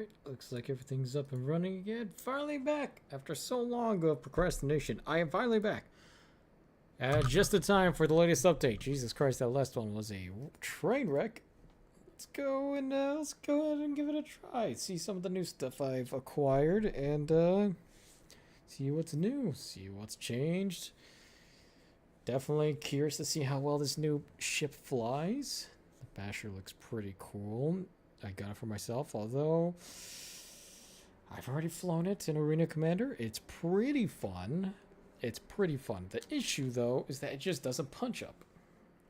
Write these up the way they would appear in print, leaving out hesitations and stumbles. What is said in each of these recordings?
Alright, looks like everything's up and running again. Finally back! After so long of procrastination, I am finally back. Just in time for the latest update. Jesus Christ, that last one was a train wreck. Let's go ahead and give it a try. See some of the new stuff I've acquired and see what's new, see what's changed. Definitely curious to see how well this new ship flies. The Basher looks pretty cool. I got it for myself, although I've already flown it in Arena Commander. It's pretty fun. It's pretty fun. The issue, though, is that it just doesn't punch up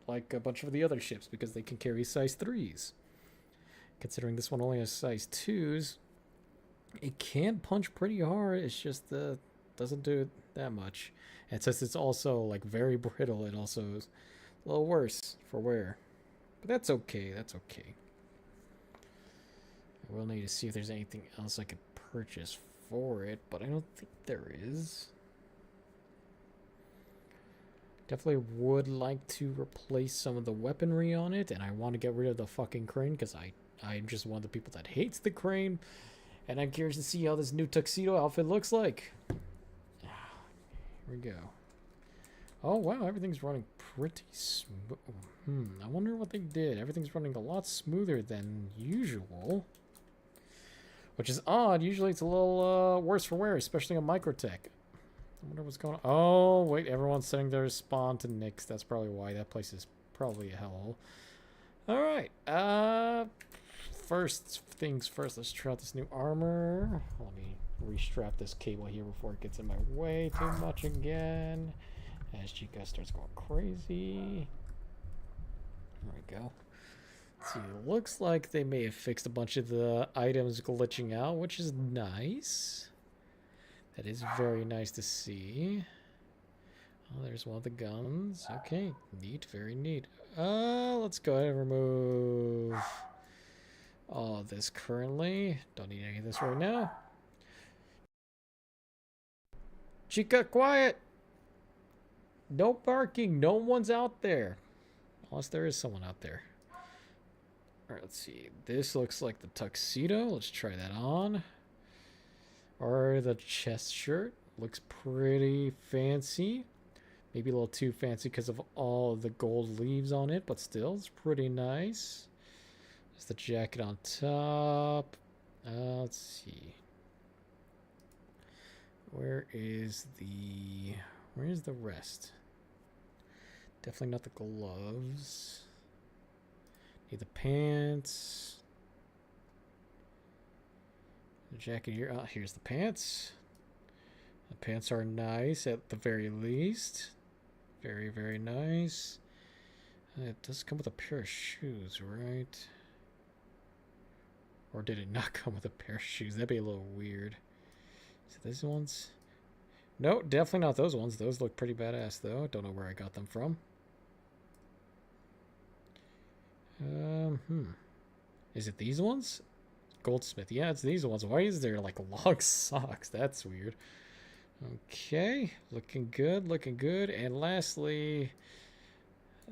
like a bunch of the other ships because they can carry size 3s. Considering this one only has size 2s, it can punch pretty hard. It's just doesn't do it that much. And since it's also like very brittle, it also is a little worse for wear. But that's okay. That's okay. I will need to see if there's anything else I could purchase for it, but I don't think there is. Definitely would like to replace some of the weaponry on it, and I want to get rid of the fucking crane because I'm just one of the people that hates the crane, and I'm curious to see how this new tuxedo outfit looks like. Here we go. Oh wow, everything's running pretty smooth. I wonder what they did. Everything's running a lot smoother than usual, which is odd. Usually it's a little worse for wear, especially on Microtech. I wonder what's going on. Oh, wait, everyone's setting their spawn to Nyx. That's probably why. That place is probably a hellhole. Alright, first things first, let's try out this new armor. Let me restrap this cable here before it gets in my way too much again. As Chica starts going crazy. There we go. Let's see, it looks like they may have fixed a bunch of the items glitching out, which is nice. That is very nice to see. Oh, there's one of the guns. Okay, neat, very neat. Let's go ahead and remove all of this currently. Don't need any of this right now. Chica, quiet! No barking, no one's out there. Unless there is someone out there. Alright, let's see. This looks like the tuxedo. Let's try that on. Or the chest shirt. Looks pretty fancy. Maybe a little too fancy because of all of the gold leaves on it, but still, it's pretty nice. There's the jacket on top. Let's see. Where's the rest? Definitely not the gloves. Need the pants. The jacket here. Oh, here's the pants. The pants are nice at the very least. Very, very nice. It does come with a pair of shoes, right? Or did it not come with a pair of shoes? That'd be a little weird. So these ones? No, definitely not those ones. Those look pretty badass, though. Don't know where I got them from. Is it these ones? Goldsmith. Yeah, it's these ones. Why is there like long socks? That's weird. Okay, looking good, looking good. And lastly,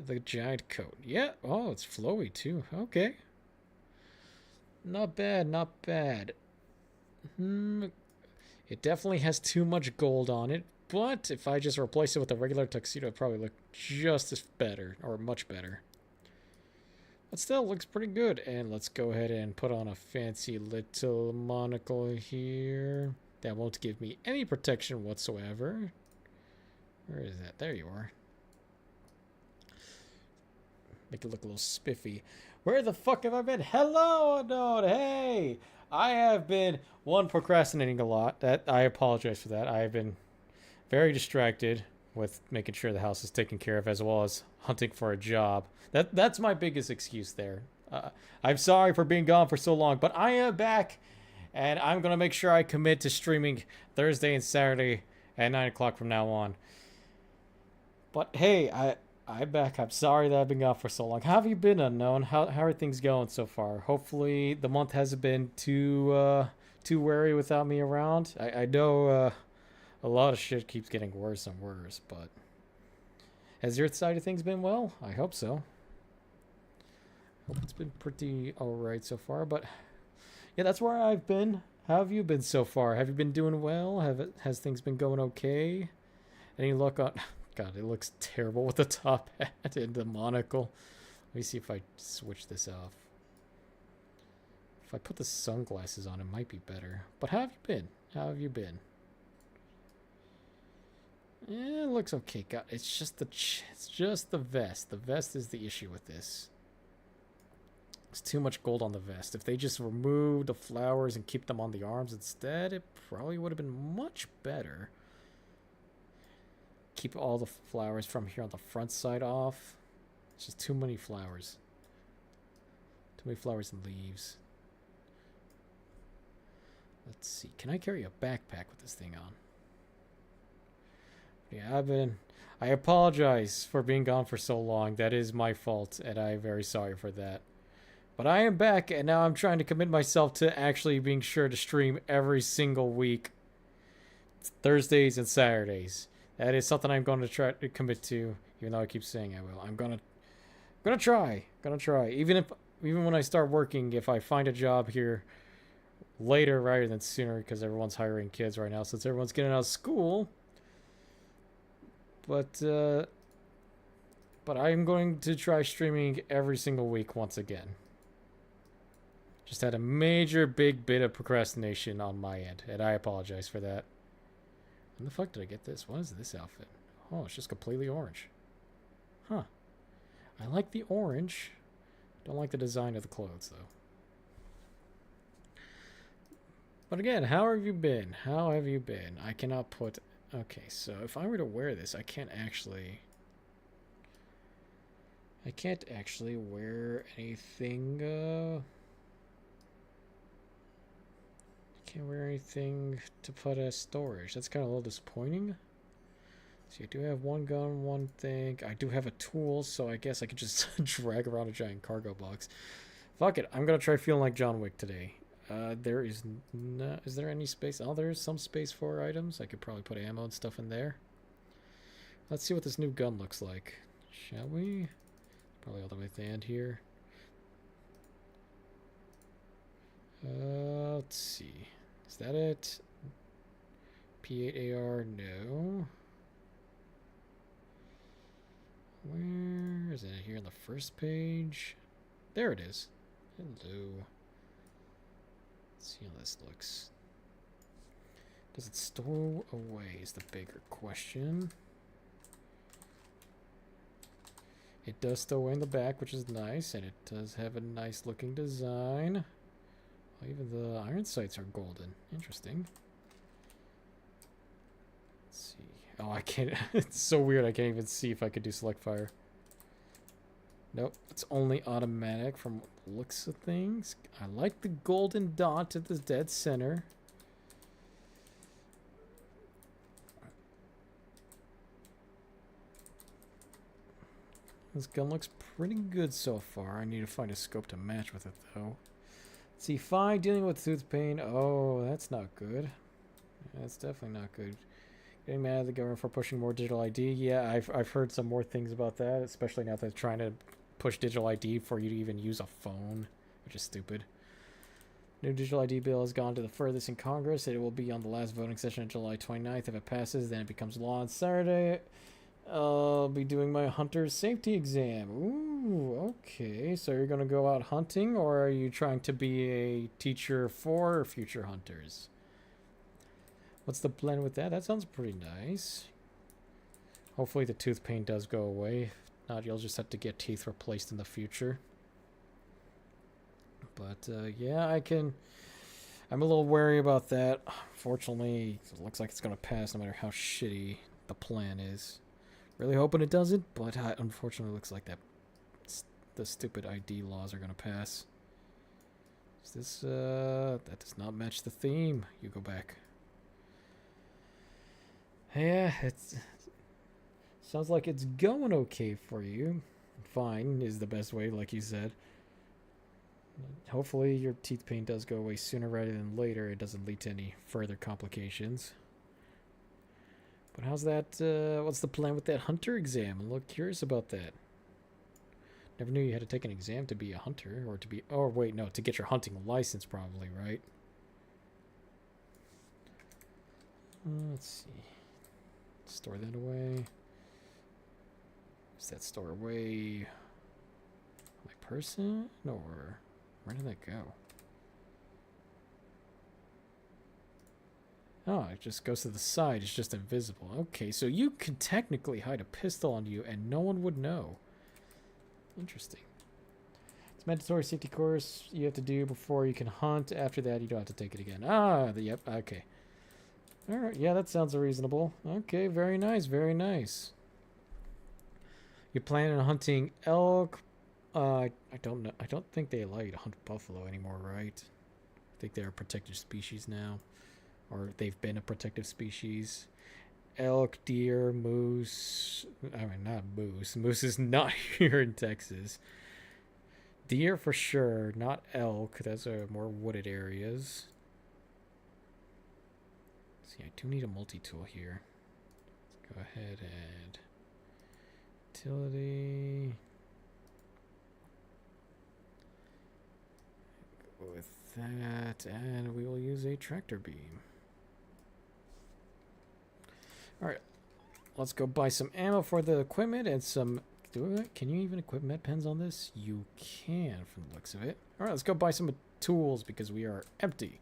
the giant coat. Yeah, oh, it's flowy too. Okay. Not bad, not bad. It definitely has too much gold on it, but if I just replace it with a regular tuxedo, it'd probably look just as better, or much better. But still, looks pretty good. And let's go ahead and put on a fancy little monocle here. That won't give me any protection whatsoever. Where is that? There you are. Make it look a little spiffy. Where the fuck have I been? Hello, Unknown! Hey! I have been, procrastinating a lot. I apologize for that. I have been very distracted with making sure the house is taken care of, as well as hunting for a job. That's my biggest excuse there. I'm sorry for being gone for so long, but I am back, and I'm going to make sure I commit to streaming Thursday and Saturday at 9 o'clock from now on. But hey, I'm back. I'm sorry that I've been gone for so long. How have you been, Unknown? How are things going so far? Hopefully the month hasn't been too weary without me around. I know a lot of shit keeps getting worse and worse, but has your side of things been well? I hope so. Hope it's been pretty alright so far, but Yeah, that's where I've been. How have you been so far? Have you been doing well? Has things been going okay? Any luck on? God, it looks terrible with the top hat and the monocle. Let me see if I switch this off. If I put the sunglasses on, it might be better. But how have you been? How have you been? Yeah, it looks okay. God, it's just the vest. The vest is the issue with this. It's too much gold on the vest. If they just remove the flowers and keep them on the arms instead, it probably would have been much better. Keep all the flowers from here on the front side off. It's just too many flowers. Too many flowers and leaves. Let's see. Can I carry a backpack with this thing on? Yeah, I apologize for being gone for so long. That is my fault, and I'm very sorry for that. But I am back, and now I'm trying to commit myself to actually being sure to stream every single week. Thursdays and Saturdays. That is something I'm going to try to commit to, even though I keep saying I will. I'm gonna try. Even when I start working, if I find a job here later rather than sooner, because everyone's hiring kids right now since everyone's getting out of school. But I'm going to try streaming every single week once again. Just had a major big bit of procrastination on my end, and I apologize for that. When the fuck did I get this? What is this outfit? Oh, it's just completely orange. Huh. I like the orange. Don't like the design of the clothes, though. But again, how have you been? How have you been? I cannot put... Okay, so if I were to wear this, I can't actually wear anything, can't wear anything to put as storage. That's kind of a little disappointing. See, I do have one gun, one thing. I do have a tool, so I guess I could just drag around a giant cargo box. Fuck it, I'm gonna try feeling like John Wick today. There is no... Is there any space? Oh, there's some space for items. I could probably put ammo and stuff in there. Let's see what this new gun looks like. Shall we? Probably all the way at the end here. Let's see. Is that it? P8AR? No. Where is it? Here on the first page? There it is. Hello. Let's see how this looks. Does it stow away is the bigger question. It does stow away in the back, which is nice, and it does have a nice looking design. Oh, even the iron sights are golden. Interesting. Let's see. Oh, I can't. It's so weird. I can't even see if I could do select fire. Nope. It's only automatic from the looks of things. I like the golden dot at the dead center. This gun looks pretty good so far. I need to find a scope to match with it, though. C5, dealing with tooth pain. Oh, that's not good. That's definitely not good. Getting mad at the government for pushing more digital ID. Yeah, I've heard some more things about that, especially now that they're trying to push digital ID for you to even use a phone, which is stupid. New digital ID bill has gone to the furthest in Congress. It will be on the last voting session on July 29th. If it passes, then it becomes law on Saturday. I'll be doing my hunter's safety exam. Ooh, okay. So you're going to go out hunting, or are you trying to be a teacher for future hunters? What's the plan with that? That sounds pretty nice. Hopefully the tooth pain does go away. If not, you'll just have to get teeth replaced in the future. But, yeah, I'm a little wary about that. Fortunately, it looks like it's going to pass no matter how shitty the plan is. Really hoping it doesn't, but unfortunately it looks like the stupid ID laws are going to pass. Is this, that does not match the theme. You go back. Yeah, sounds like it's going okay for you. Fine is the best way, like you said. Hopefully your teeth pain does go away sooner rather than later. It doesn't lead to any further complications. But how's that, what's the plan with that hunter exam? I'm a little curious about that. Never knew you had to take an exam to be a hunter, or to be... Oh, wait, no, to get your hunting license, probably, right? Let's see. Store that away. Is that store away? My person? Or where did that go? Oh, it just goes to the side. It's just invisible. Okay, so you could technically hide a pistol on you and no one would know. Interesting. It's a mandatory safety course you have to do before you can hunt. After that, you don't have to take it again. Ah, yep, okay. Alright, yeah, that sounds reasonable. Okay, very nice, very nice. You're planning on hunting elk? I don't know. I don't think they allow you to hunt buffalo anymore, right? I think they're a protected species now. Or they've been a protective species. Elk, deer, moose. I mean, not moose. Moose is not here in Texas. Deer for sure, not elk. Those are more wooded areas. See, I do need a multi-tool here. Let's go ahead and utility. Go with that, and we will use a tractor beam. Alright, let's go buy some ammo for the equipment and some... Can you even equip med pens on this? You can, from the looks of it. Alright, let's go buy some tools because we are empty.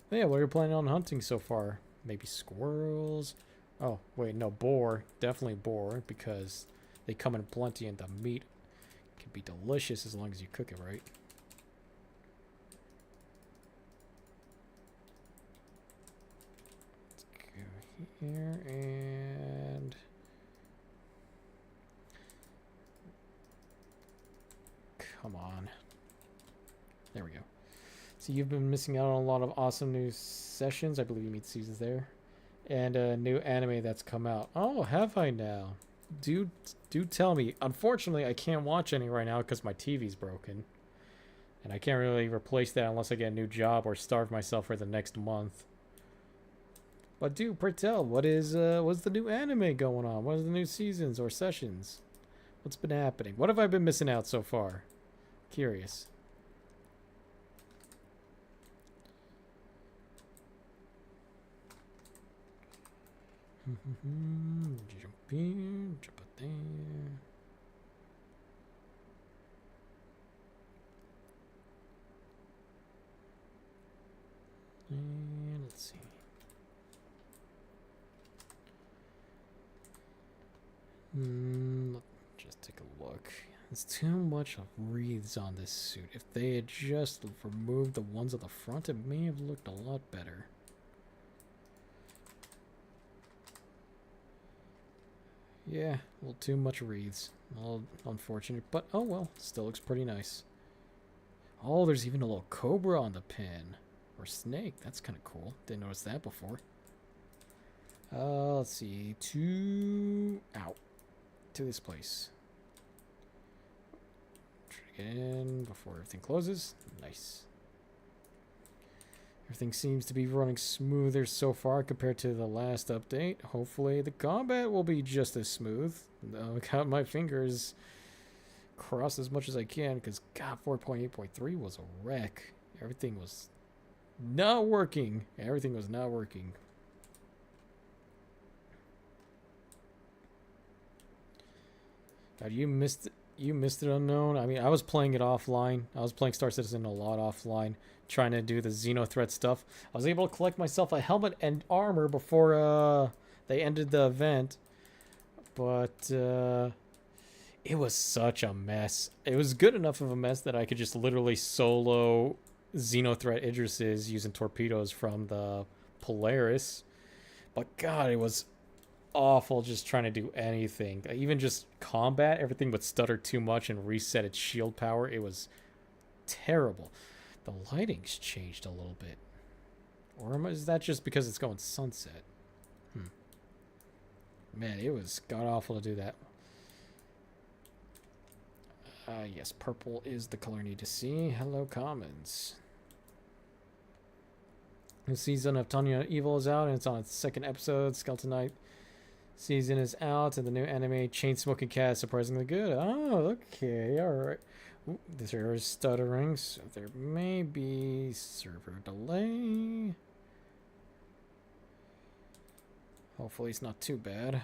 But yeah, what are you planning on hunting so far? Maybe squirrels? Oh, wait, no, boar. Definitely boar because they come in plenty and the meat can be delicious as long as you cook it right. Here and come on, there we go. So you've been missing out on a lot of awesome new sessions. I believe you mean seasons there, and a new anime that's come out. Oh, have I now? Do tell me. Unfortunately, I can't watch any right now because my TV's broken, and I can't really replace that unless I get a new job or starve myself for the next month. But do tell, what's the new anime going on? What are the new seasons or sessions? What's been happening? What have I been missing out so far? Curious. Jump in, jump out there. And let's see. Just take a look. There's too much of wreaths on this suit. If they had just removed the ones at the front, it may have looked a lot better. Yeah, a little too much wreaths. All unfortunate, but oh well, still looks pretty nice. Oh, there's even a little cobra on the pin. Or snake, that's kind of cool. Didn't notice that before. Let's see. To this place. Try to get in before everything closes. Nice. Everything seems to be running smoother so far compared to the last update. Hopefully the combat will be just as smooth. I'll count my fingers crossed as much as I can because God, 4.8.3 was a wreck. Everything was not working. Everything was not working. God, you missed it, Unknown. I mean, I was playing it offline. I was playing Star Citizen a lot offline, trying to do the Xenothreat stuff. I was able to collect myself a helmet and armor before they ended the event, but it was such a mess. It was good enough of a mess that I could just literally solo Xenothreat Idrises using torpedoes from the Polaris. But God, it was awful just trying to do anything. Even just combat, everything would stutter too much and reset its shield power. It was terrible. The lighting's changed a little bit. Or is that just because it's going sunset? Man, it was god-awful to do that. Yes, purple is the color I need to see. Hello, Commons. The season of Tanya Evil is out, and it's on its second episode. Skeleton Knight season is out, and the new anime Chain Smoking Cat is surprisingly good. Oh, okay, all right. Ooh, this error is stuttering, so there may be server delay. Hopefully it's not too bad.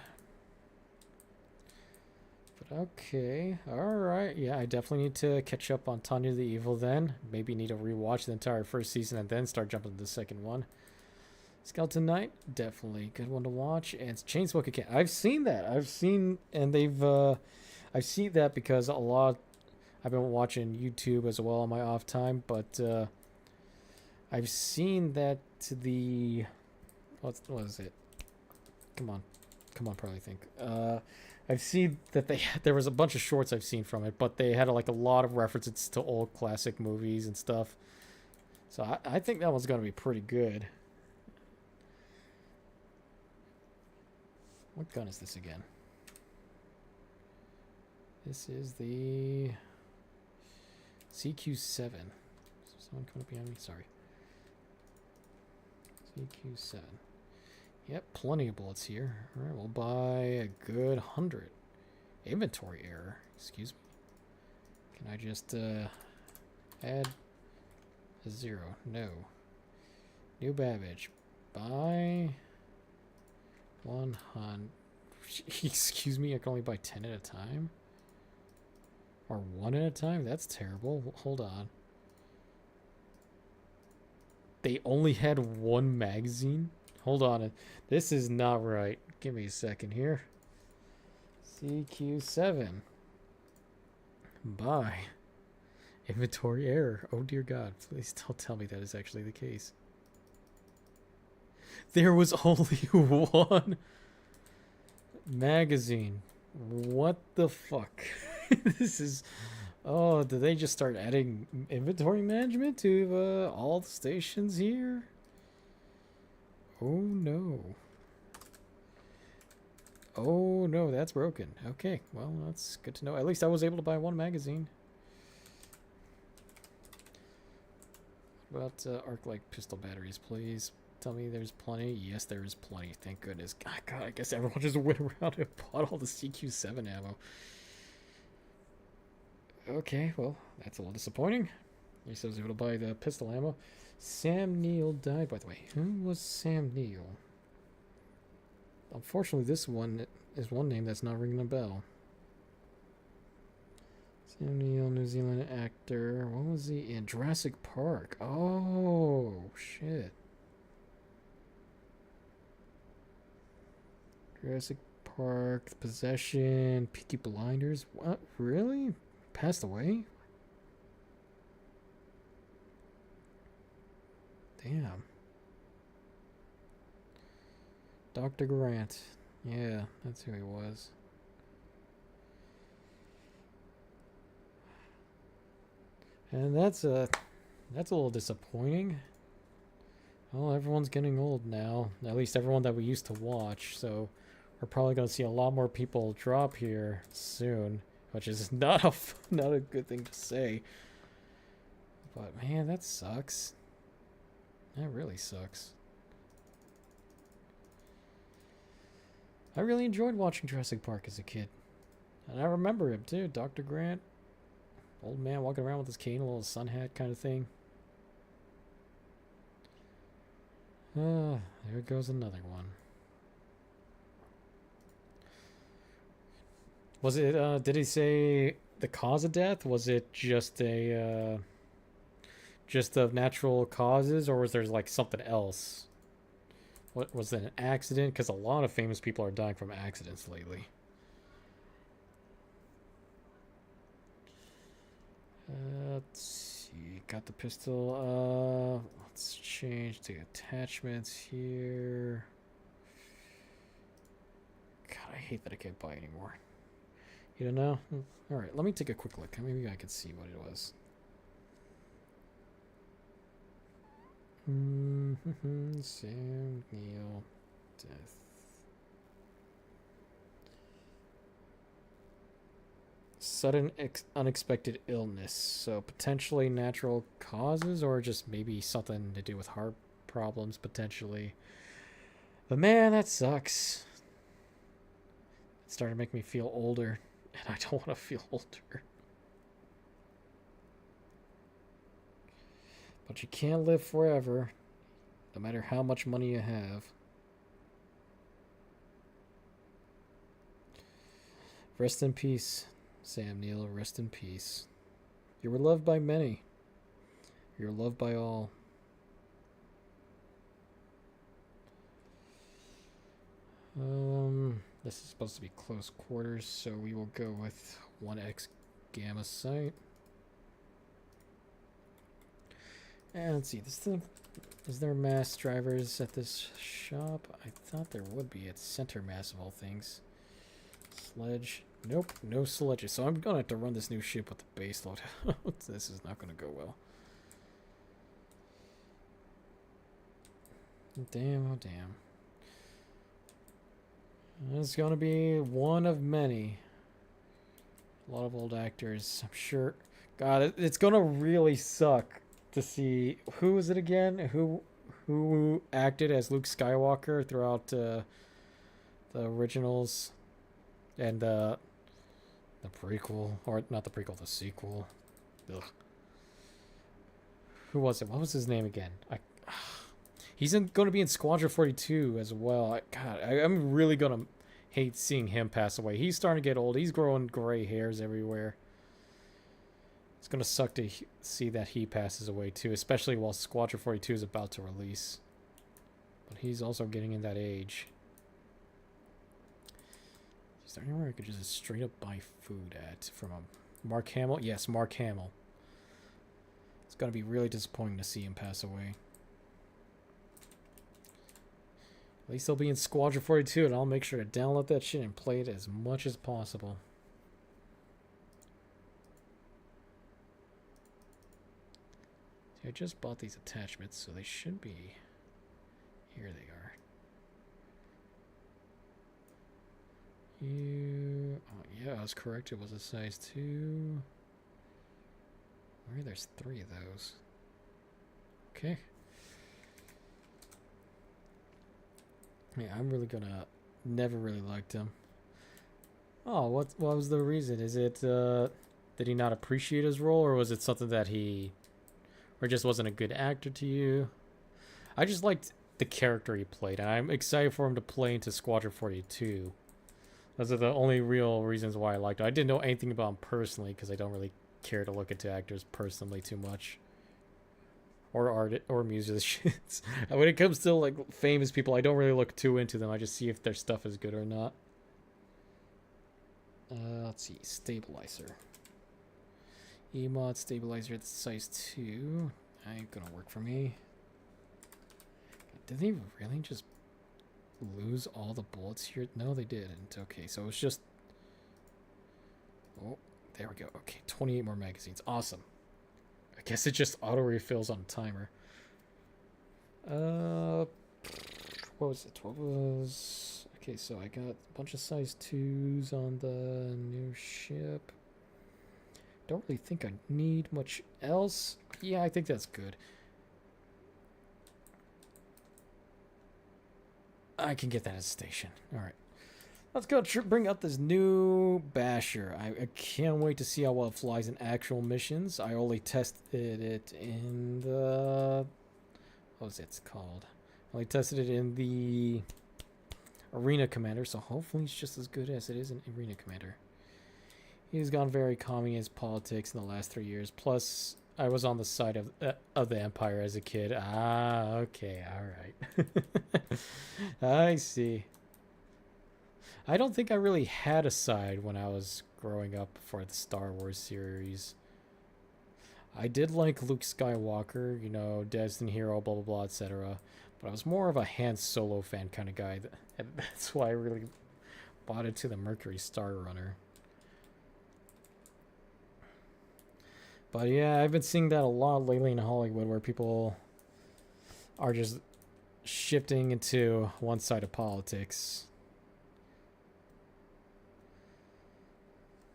But okay, alright. Yeah, I definitely need to catch up on Tanya the Evil then. Maybe need to rewatch the entire first season and then start jumping to the second one. Skeleton Knight, definitely good one to watch. And Chainsmoking Cat. I've seen that. I've seen that because a lot I've been watching YouTube as well on my off time, but I've seen that the what is it? Come on, probably think. I've seen that there was a bunch of shorts I've seen from it, but they had like a lot of references to old classic movies and stuff. So I think that one's gonna be pretty good. What gun is this again? This is the CQ7. Is someone coming up behind me? Sorry. CQ7. Yep, plenty of bullets here. Alright, we'll buy a good 100. Inventory error. Excuse me. Can I just add a 0? No. New Babbage. Buy 100. Excuse me, I can only buy 10 at a time? Or 1 at a time? That's terrible. Hold on. They only had 1 magazine? Hold on. This is not right. Give me a second here. CQ7. Buy. Inventory error. Oh dear God. Please don't tell me that is actually the case. There was only 1 magazine. What the fuck? This is... Oh, did they just start adding inventory management to all the stations here? Oh no. Oh no, that's broken. Okay, well, that's good to know. At least I was able to buy 1 magazine. What about arc-light pistol batteries, please? Tell me there's plenty. Yes, there is plenty. Thank goodness. God, I guess everyone just went around and bought all the CQ7 ammo. Okay, well, that's a little disappointing. At least I was able to buy the pistol ammo. Sam Neill died, by the way. Who was Sam Neill? Unfortunately, this one is one name that's not ringing a bell. Sam Neill, New Zealand actor. What was he in? Jurassic Park. Oh, shit. Jurassic Park, Possession, Peaky Blinders. What? Really? Passed away? Damn. Dr. Grant. Yeah, that's who he was. And that's a little disappointing. Well, everyone's getting old now. At least everyone that we used to watch. So we're probably going to see a lot more people drop here soon, which is not a good thing to say. But man, that sucks. That really sucks. I really enjoyed watching Jurassic Park as a kid. And I remember him too, Dr. Grant. Old man walking around with his cane, a little sun hat kind of thing. There goes another one. Was it, did he say the cause of death? Was it just a, just of natural causes, or was there like something else? What was it, an accident? Because a lot of famous people are dying from accidents lately. Let's see. Got the pistol. Let's change the attachments here. God, I hate that I can't buy anymore. You don't know? Alright, let me take a quick look. Maybe I could see what it was. Sam Neill death. Sudden unexpected illness. So potentially natural causes, or just maybe something to do with heart problems potentially. But man, that sucks. It's starting to make me feel older, and I don't want to feel older. But you can't live forever, no matter how much money you have. Rest in peace, Sam Neill. Rest in peace. You were loved by many. You're loved by all. This is supposed to be close quarters, so we will go with 1x gamma sight. And let's see, this thing, is there mass drivers at this shop? I thought there would be. It's center mass of all things. Sledge. Nope, no sledges. So I'm gonna have to run this new ship with the base load. This is not gonna go well. Damn, oh damn. It's gonna be one of many. A lot of old actors, I'm sure. God, it's gonna really suck to see, who is it again? Who acted as Luke Skywalker throughout the originals and the prequel, or not the prequel, the sequel. Ugh. Who was it? What was his name again? He's going to be in Squadron 42 as well. I'm really going to hate seeing him pass away. He's starting to get old. He's growing gray hairs everywhere. It's going to suck to see that he passes away too, especially while Squadron 42 is about to release. But he's also getting in that age. Is there anywhere I could just straight up buy food at from a Mark Hamill? Yes, Mark Hamill. It's going to be really disappointing to see him pass away. At least he'll be in Squadron 42, and I'll make sure to download that shit and play it as much as possible. See, I just bought these attachments, so they should be... Here they are. Oh, yeah, I was correct. It was a size 2. There's 3 of those. Okay. Yeah, I'm really gonna... Never really liked him. Oh, what was the reason? Is it, did he not appreciate his role, or was it something that he... Or just wasn't a good actor to you? I just liked the character he played, and I'm excited for him to play into Squadron 42. Those are the only real reasons why I liked him. I didn't know anything about him personally, because I don't really care to look into actors personally too much. Or art or musicians. When it comes to like famous people, I don't really look too into them. I just see if their stuff is good or not. Let's see, stabilizer. Emod stabilizer at size 2. Ain't gonna work for me. Did they really just lose all the bullets here? No, they didn't. Okay, so it's just... Oh, there we go. Okay, 28 more magazines. Awesome. I guess it just auto refills on a timer. What was it? What was... Okay, so I got a bunch of size 2s on the new ship. Don't really think I need much else. Yeah, I think that's good. I can get that at a station. Alright. Let's go bring up this new Basher. I can't wait to see how well it flies in actual missions. I only tested it in the... What was it called? I only tested it in the Arena Commander, so hopefully it's just as good as it is in Arena Commander. He's gone very calming in his politics in the last 3 years. Plus, I was on the side of the Empire as a kid. Ah, okay, alright. I see. I don't think I really had a side when I was growing up for the Star Wars series. I did like Luke Skywalker, you know, Destined Hero, blah blah blah, etc. But I was more of a Han Solo fan kind of guy. That's why I really bought into the Mercury Star Runner. But yeah, I've been seeing that a lot lately in Hollywood, where people are just shifting into one side of politics.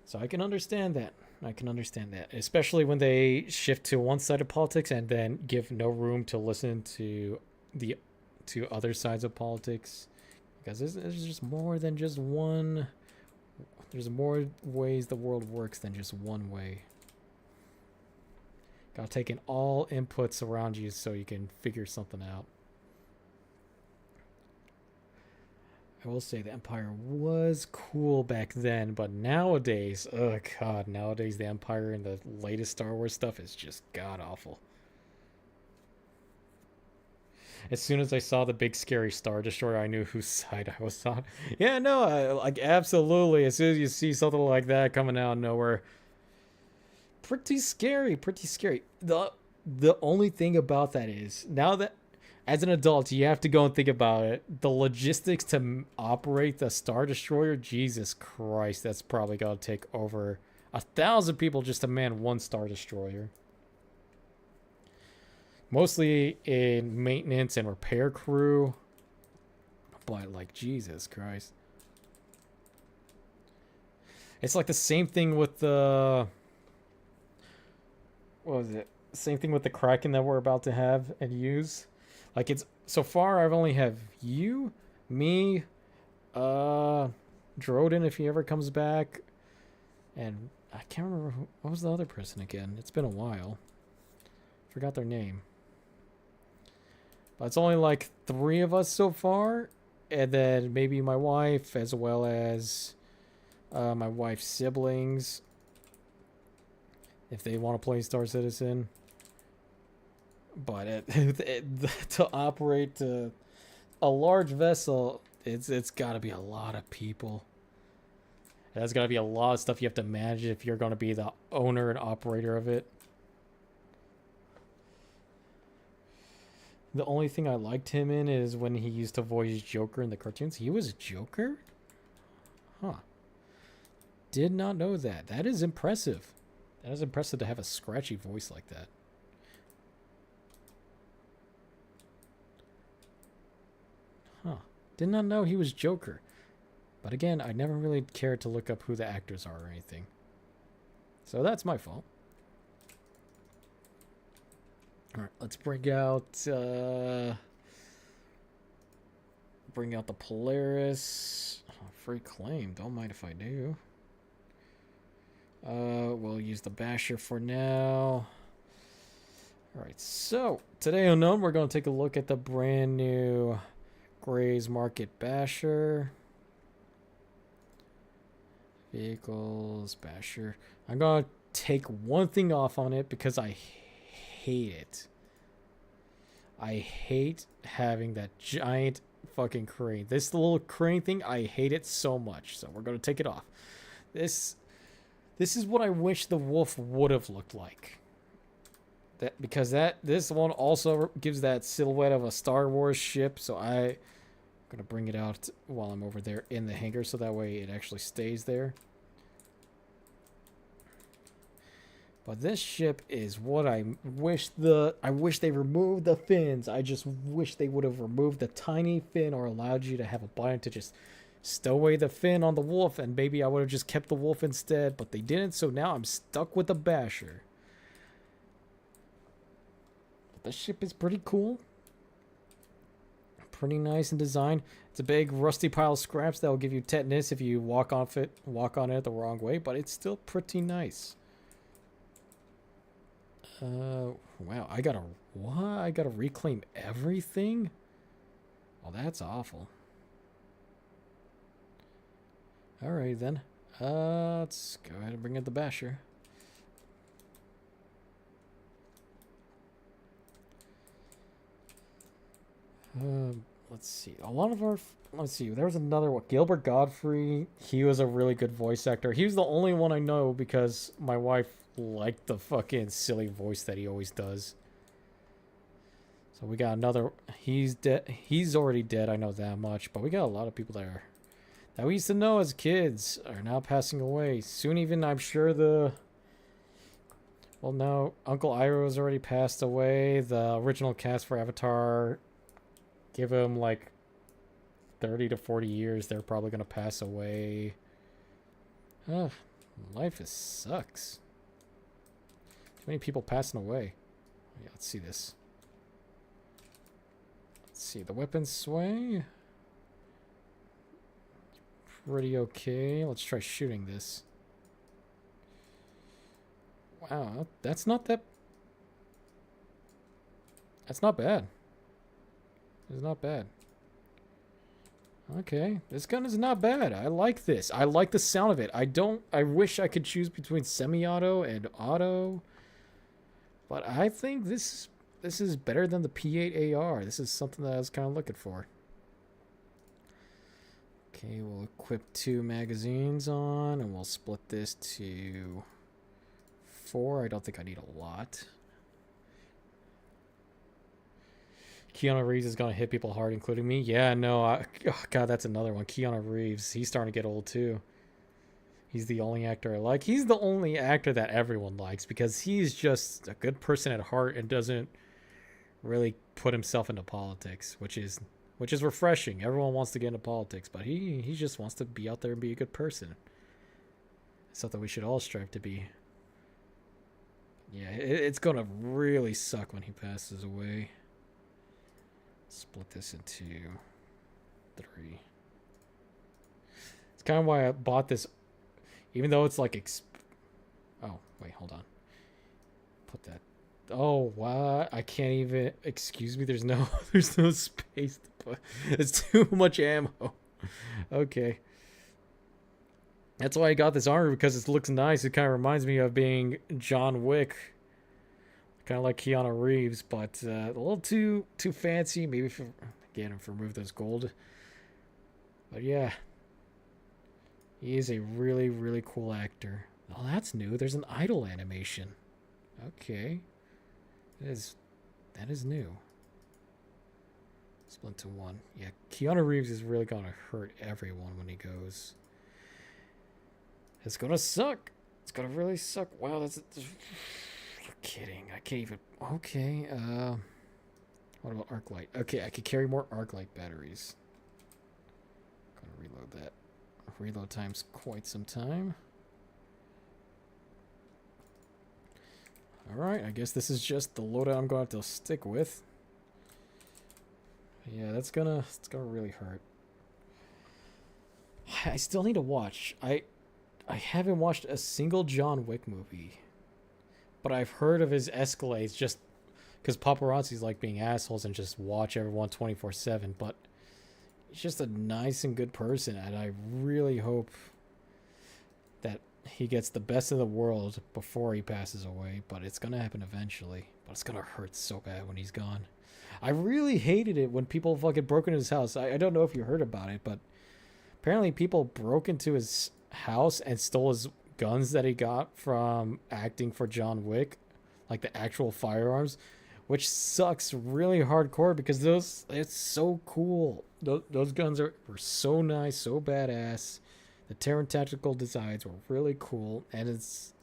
So I can understand that. I can understand that. Especially when they shift to one side of politics and then give no room to listen to other sides of politics. Because there's just more than just one There's more ways the world works than just one way. Gotta take in all inputs around you so you can figure something out. I will say the Empire was cool back then, but nowadays, oh god, nowadays the Empire and the latest Star Wars stuff is just god awful. As soon as I saw the big scary Star Destroyer, I knew whose side I was on. Yeah, no, like absolutely. As soon as you see something like that coming out of nowhere, pretty scary, pretty scary. The only thing about that is, now that as an adult you have to go and think about it, the logistics to operate the Star Destroyer, Jesus Christ, that's probably gonna take over 1,000 people just to man one Star Destroyer. Mostly in maintenance and repair crew. But like, Jesus Christ. It's like the same thing with the... What was it? Same thing with the Kraken that we're about to have and use. Like, it's... So far, I've only have you, me, Droden if he ever comes back. And I can't remember what was the other person again. It's been a while. Forgot their name. But it's only like 3 of us so far, and then maybe my wife, as well as my wife's siblings, if they want to play Star Citizen. But to operate a large vessel, it's got to be a lot of people. There's got to be a lot of stuff you have to manage if you're going to be the owner and operator of it. The only thing I liked him in is when he used to voice Joker in the cartoons. He was Joker? Huh. Did not know that. That is impressive. That is impressive to have a scratchy voice like that. Huh. Did not know he was Joker. But again, I never really cared to look up who the actors are or anything. So that's my fault. Alright, let's bring out the Polaris. Oh, free claim. Don't mind if I do. We'll use the Basher for now. Alright, so today Unknown, we're going to take a look at the brand new Gray's Market Basher. Vehicles, Basher. I'm going to take one thing off on it because I hate it. I hate having that giant fucking crane. This little crane thing, I hate it so much. So we're going to take it off. This is what I wish the Wolf would have looked like. Because this one also gives that silhouette of a Star Wars ship. So I'm going to bring it out while I'm over there in the hangar. So that way it actually stays there. But this ship is what I wish they removed the fins. I just wish they would have removed the tiny fin or allowed you to have a button to just stow away the fin on the Wolf, and maybe I would have just kept the Wolf instead, but they didn't, so now I'm stuck with the Basher. But the ship is pretty cool. Pretty nice in design. It's a big rusty pile of scraps that will give you tetanus if you walk on it the wrong way, but it's still pretty nice. Wow, I gotta reclaim everything? Well, that's awful. Alright then. Let's go ahead and bring in the Basher. Let's see. A lot of our... Let's see. There was another one. Gilbert Godfrey. He was a really good voice actor. He was the only one I know because my wife liked the fucking silly voice that he always does. So we got another... He's dead. He's already dead. I know that much. But we got a lot of people there that we used to know as kids are now passing away. Soon even, I'm sure the... Well, no. Uncle Iroh's already passed away. The original cast for Avatar... Give them like 30 to 40 years, they're probably going to pass away. Ugh, life sucks. Too many people passing away. Yeah, let's see this. Let's see, the weapons sway. pretty okay. Let's try shooting this. Wow, that's not that... That's not bad. It's not bad. Okay, this gun is not bad. I like this. I like the sound of it. I wish I could choose between semi-auto and auto. But I think this is better than the P8AR. This is something that I was kind of looking for. Okay, we'll equip 2 magazines on, and we'll split this to 4. I don't think I need a lot. Keanu Reeves is going to hit people hard, including me. Yeah, no. Oh, God, that's another one. Keanu Reeves. He's starting to get old, too. He's the only actor I like. He's the only actor that everyone likes because he's just a good person at heart and doesn't really put himself into politics, which is refreshing. Everyone wants to get into politics, but he just wants to be out there and be a good person. Something we should all strive to be. Yeah, it's going to really suck when he passes away. Split this into 3. It's kind of why I bought this, even though it's like oh wait, hold on. Put that. Oh wow, I can't even. Excuse me. There's no space to put. It's too much ammo. Okay. That's why I got this armor, because it looks nice. It kind of reminds me of being John Wick. Kind of like Keanu Reeves, but a little too fancy. Maybe if remove those gold. But yeah, he is a really, really cool actor. Oh, that's new. There's an idle animation. Okay, that is new. Split to 1. Yeah, Keanu Reeves is really gonna hurt everyone when he goes. It's gonna suck. It's gonna really suck. Wow, that's. You're kidding. I can't even... Okay, what about arc light? Okay, I could carry more arc light batteries. Gonna reload that. Reload time's quite some time. Alright, I guess this is just the loadout I'm gonna have to stick with. Yeah, it's gonna really hurt. I still need to watch. I haven't watched a single John Wick movie. But I've heard of his escalades just because paparazzis like being assholes and just watch everyone 24/7. But he's just a nice and good person, and I really hope that he gets the best of the world before he passes away. But it's gonna happen eventually. But it's gonna hurt so bad when he's gone. I really hated it when people fucking broke into his house. I don't know if you heard about it, but apparently people broke into his house and stole his guns that he got from acting for John Wick, like the actual firearms, which sucks really hardcore because it's so cool. Those guns were so nice, so badass. The Terran tactical designs were really cool, and it's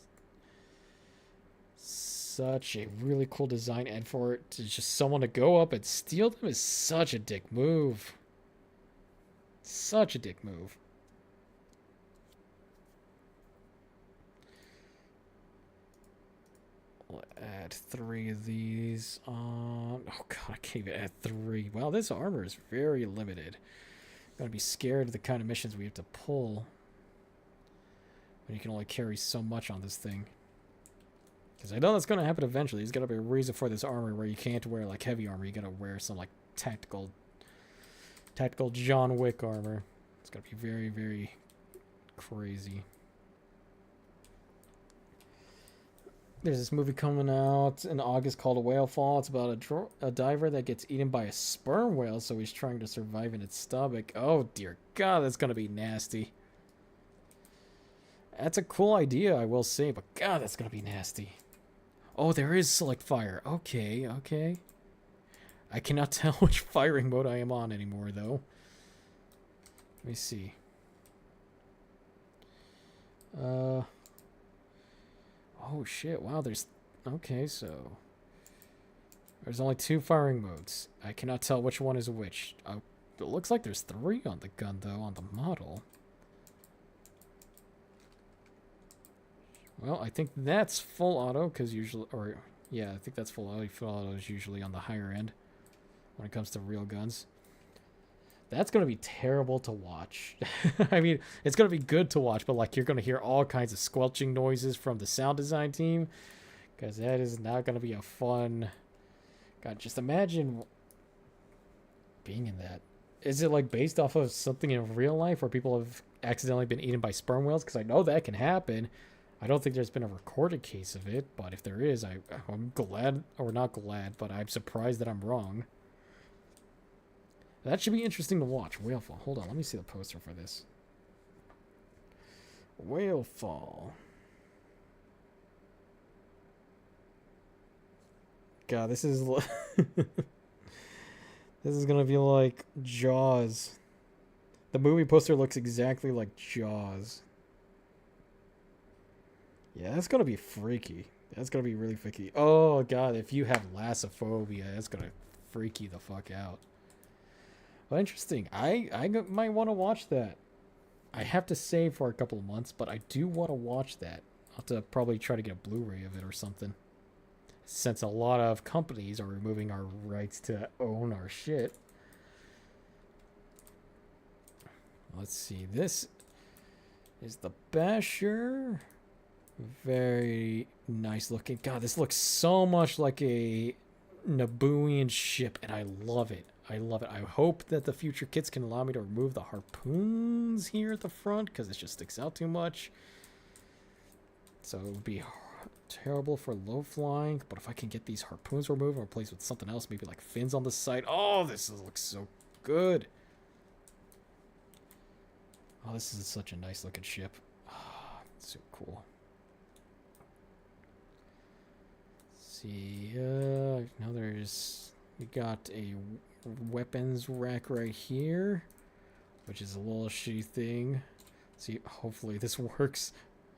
such a really cool design, and for it to just someone to go up and steal them is such a dick move. Such a dick move. We'll add 3 of these on. Oh god, I can't even add 3. Wow, this armor is very limited. I'm gonna be scared of the kind of missions we have to pull when you can only carry so much on this thing. Because I know that's gonna happen eventually. There's gotta be a reason for this armor where you can't wear like heavy armor. You gotta wear some like tactical John Wick armor. It's gonna be very, very crazy. There's this movie coming out in August called A Whale Fall. It's about a diver that gets eaten by a sperm whale, so he's trying to survive in its stomach. Oh, dear God, that's going to be nasty. That's a cool idea, I will say, but God, that's going to be nasty. Oh, there is select fire. Okay, okay. I cannot tell which firing mode I am on anymore, though. Let me see. Oh shit, wow, there's... Okay, so... There's only 2 firing modes. I cannot tell which one is which. It looks like there's 3 on the gun, though, on the model. Well, I think that's full auto, because usually... Or, yeah, I think that's full auto. Full auto is usually on the higher end when it comes to real guns. That's going to be terrible to watch. I mean, it's going to be good to watch, but like you're going to hear all kinds of squelching noises from the sound design team, because that is not going to be a fun... God, just imagine being in that. Is it like based off of something in real life where people have accidentally been eaten by sperm whales? Because I know that can happen. I don't think there's been a recorded case of it, but if there is, I'm glad, or not glad, but I'm surprised that I'm wrong. That should be interesting to watch. Whalefall. Hold on, let me see the poster for this. Whalefall. God, this is... This is gonna be like Jaws. The movie poster looks exactly like Jaws. Yeah, that's gonna be freaky. That's gonna be really freaky. Oh god, if you have lassophobia, that's gonna freak you the fuck out. Well, interesting. I might want to watch that. I have to save for a couple of months, but I do want to watch that. I'll have to probably try to get a Blu-ray of it or something. Since a lot of companies are removing our rights to own our shit. Let's see. This is the Basher. Very nice looking. God, this looks so much like a Nabooian ship, and I love it. I love it. I hope that the future kits can allow me to remove the harpoons here at the front, because it just sticks out too much. So it would be terrible for low flying, but if I can get these harpoons removed and replaced with something else, maybe like fins on the side. Oh, this looks so good. Oh, this is such a nice looking ship. Oh, so cool. Let's see, now we got a weapons rack right here, which is a little shitty thing. See, hopefully this works.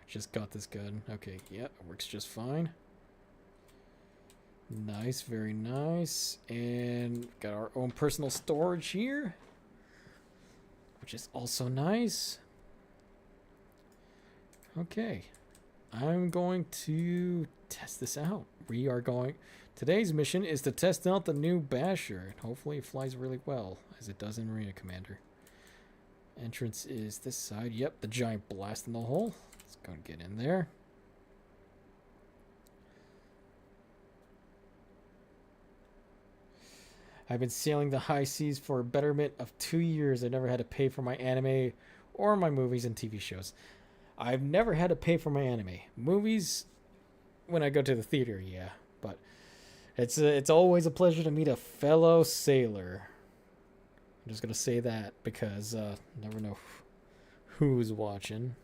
Just got this gun. Okay, yeah, it works just fine. Nice, very nice. And got our own personal storage here, which is also nice. Okay, I'm going to test this out. Today's mission is to test out the new Basher, and hopefully it flies really well, as it does in Marina Commander. Entrance is this side. Yep, the giant blast in the hole. Let's go and get in there. I've been sailing the high seas for a betterment of 2 years. I never had to pay for my anime or my movies and TV shows. I've never had to pay for my anime. Movies, when I go to the theater, yeah. But it's always a pleasure to meet a fellow sailor. I'm just going to say that because never know who's watching.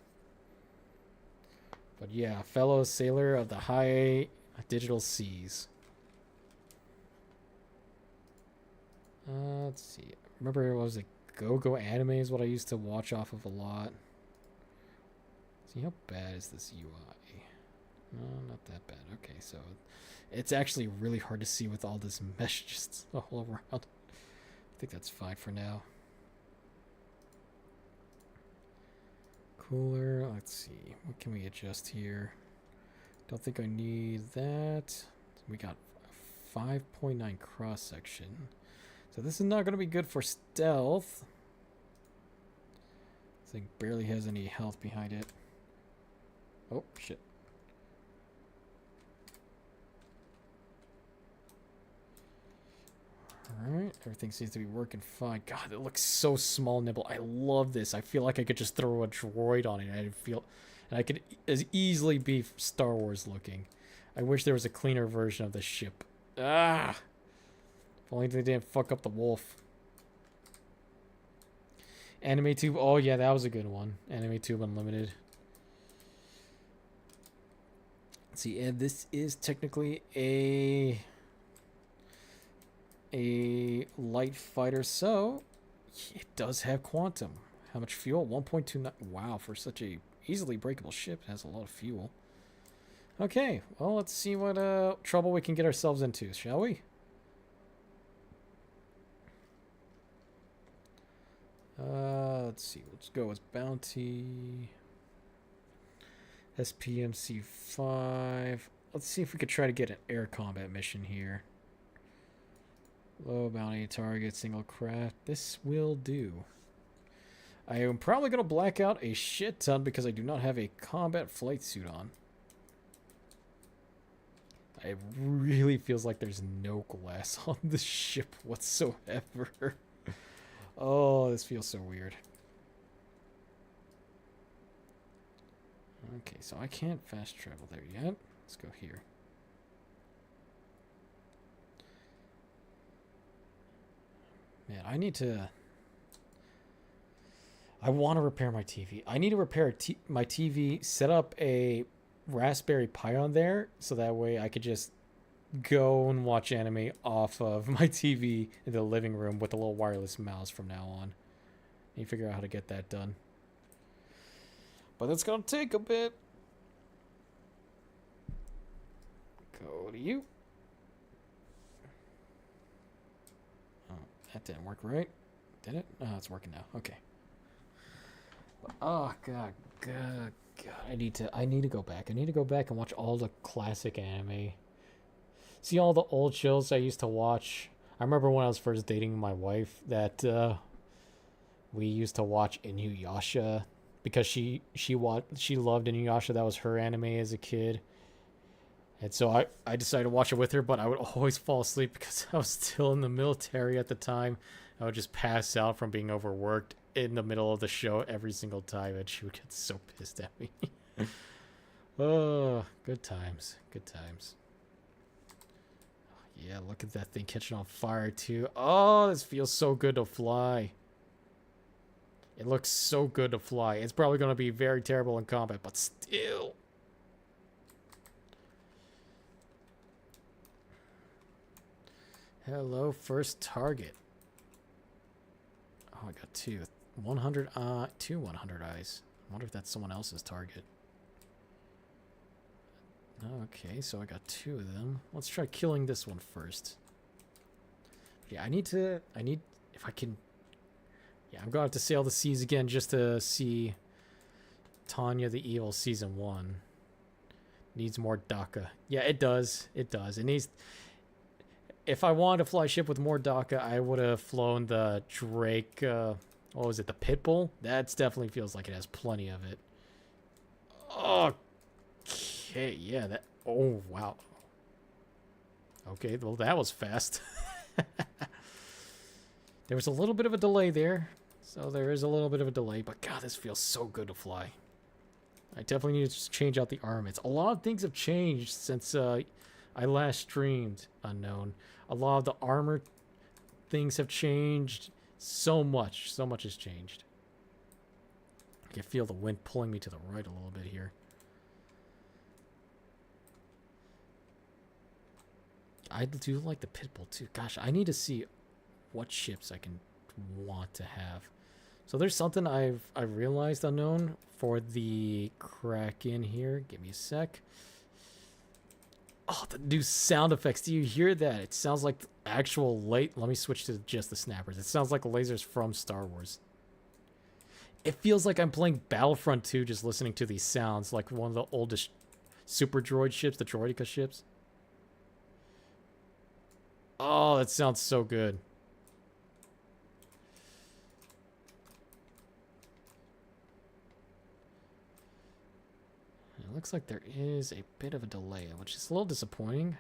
But yeah, fellow sailor of the high digital seas. Let's see. Remember, what was it? Go-Go Anime is what I used to watch off of a lot. See, how bad is this UI? No, not that bad. Okay, so it's actually really hard to see with all this mesh just all around. I think that's fine for now. Cooler. Let's see. What can we adjust here? Don't think I need that. We got 5.9 cross section. So this is not going to be good for stealth. This thing barely has any health behind it. Oh, shit. Alright, everything seems to be working fine. God, it looks so small, nibble. I love this. I feel like I could just throw a droid on it and I could as easily be Star Wars looking. I wish there was a cleaner version of the ship. Ah! If only they didn't fuck up the wolf. Anime Tube. Oh yeah, that was a good one. Anime Tube Unlimited. Let's see, and this is technically a light fighter, so it does have quantum. How much fuel? 1.29. Wow, for such a easily breakable ship, it has a lot of fuel. Okay, well, let's see what trouble we can get ourselves into, shall we? Let's see. Let's go with Bounty. SPMC5. Let's see if we could try to get an air combat mission here. Low bounty target, single craft. This will do. I am probably going to black out a shit ton because I do not have a combat flight suit on. It really feels like there's no glass on the ship whatsoever. Oh, this feels so weird. Okay, so I can't fast travel there yet. Let's go here. Man, I need to... I want to repair my TV. I need to repair my TV, set up a Raspberry Pi on there, so that way I could just go and watch anime off of my TV in the living room with a little wireless mouse from now on. Need to figure out how to get that done. But that's gonna take a bit. Go to you. Oh, that didn't work right. Did it? Oh, it's working now. Okay. Oh god, I need to go back. I need to go back and watch all the classic anime. See all the old shows I used to watch. I remember when I was first dating my wife that we used to watch Inuyasha because she loved Inuyasha. That was her anime as a kid. And so I decided to watch it with her, but I would always fall asleep because I was still in the military at the time. I would just pass out from being overworked in the middle of the show every single time, and she would get so pissed at me. Oh, good times. Good times. Oh, yeah, look at that thing catching on fire, too. Oh, this feels so good to fly. It looks so good to fly. It's probably going to be very terrible in combat, but still. Hello, first target. Oh, I got two. 100 two 100 eyes. I wonder if that's someone else's target. Okay, so I got two of them. Let's try killing this one first. Yeah, if I can... Yeah, I'm going to have to sail the seas again just to see Tanya the Evil Season 1. Needs more DACA. Yeah, it does. It does. It needs... If I wanted to fly a ship with more DACA, I would have flown the Drake... what was it? The Pitbull? That definitely feels like it has plenty of it. Okay, yeah, that... Oh, wow. Okay, well, that was fast. There was a little bit of a delay there. So there is a little bit of a delay. But, God, this feels so good to fly. I definitely need to change out the armaments. A lot of things have changed since I last streamed Unknown. A lot of the armor things have changed. So much has changed. I can feel the wind pulling me to the right a little bit here. I do like the Pitbull too. Gosh, I need to see what ships I can want to have. So there's something I realized Unknown for the Kraken here. Give me a sec. Oh, the new sound effects. Do you hear that? It sounds like actual Let me switch to just the snappers. It sounds like lasers from Star Wars. It feels like I'm playing Battlefront 2 just listening to these sounds, like one of the oldest Super Droid ships, the Droideka ships. Oh, that sounds so good. It looks like there is a bit of a delay, which is a little disappointing.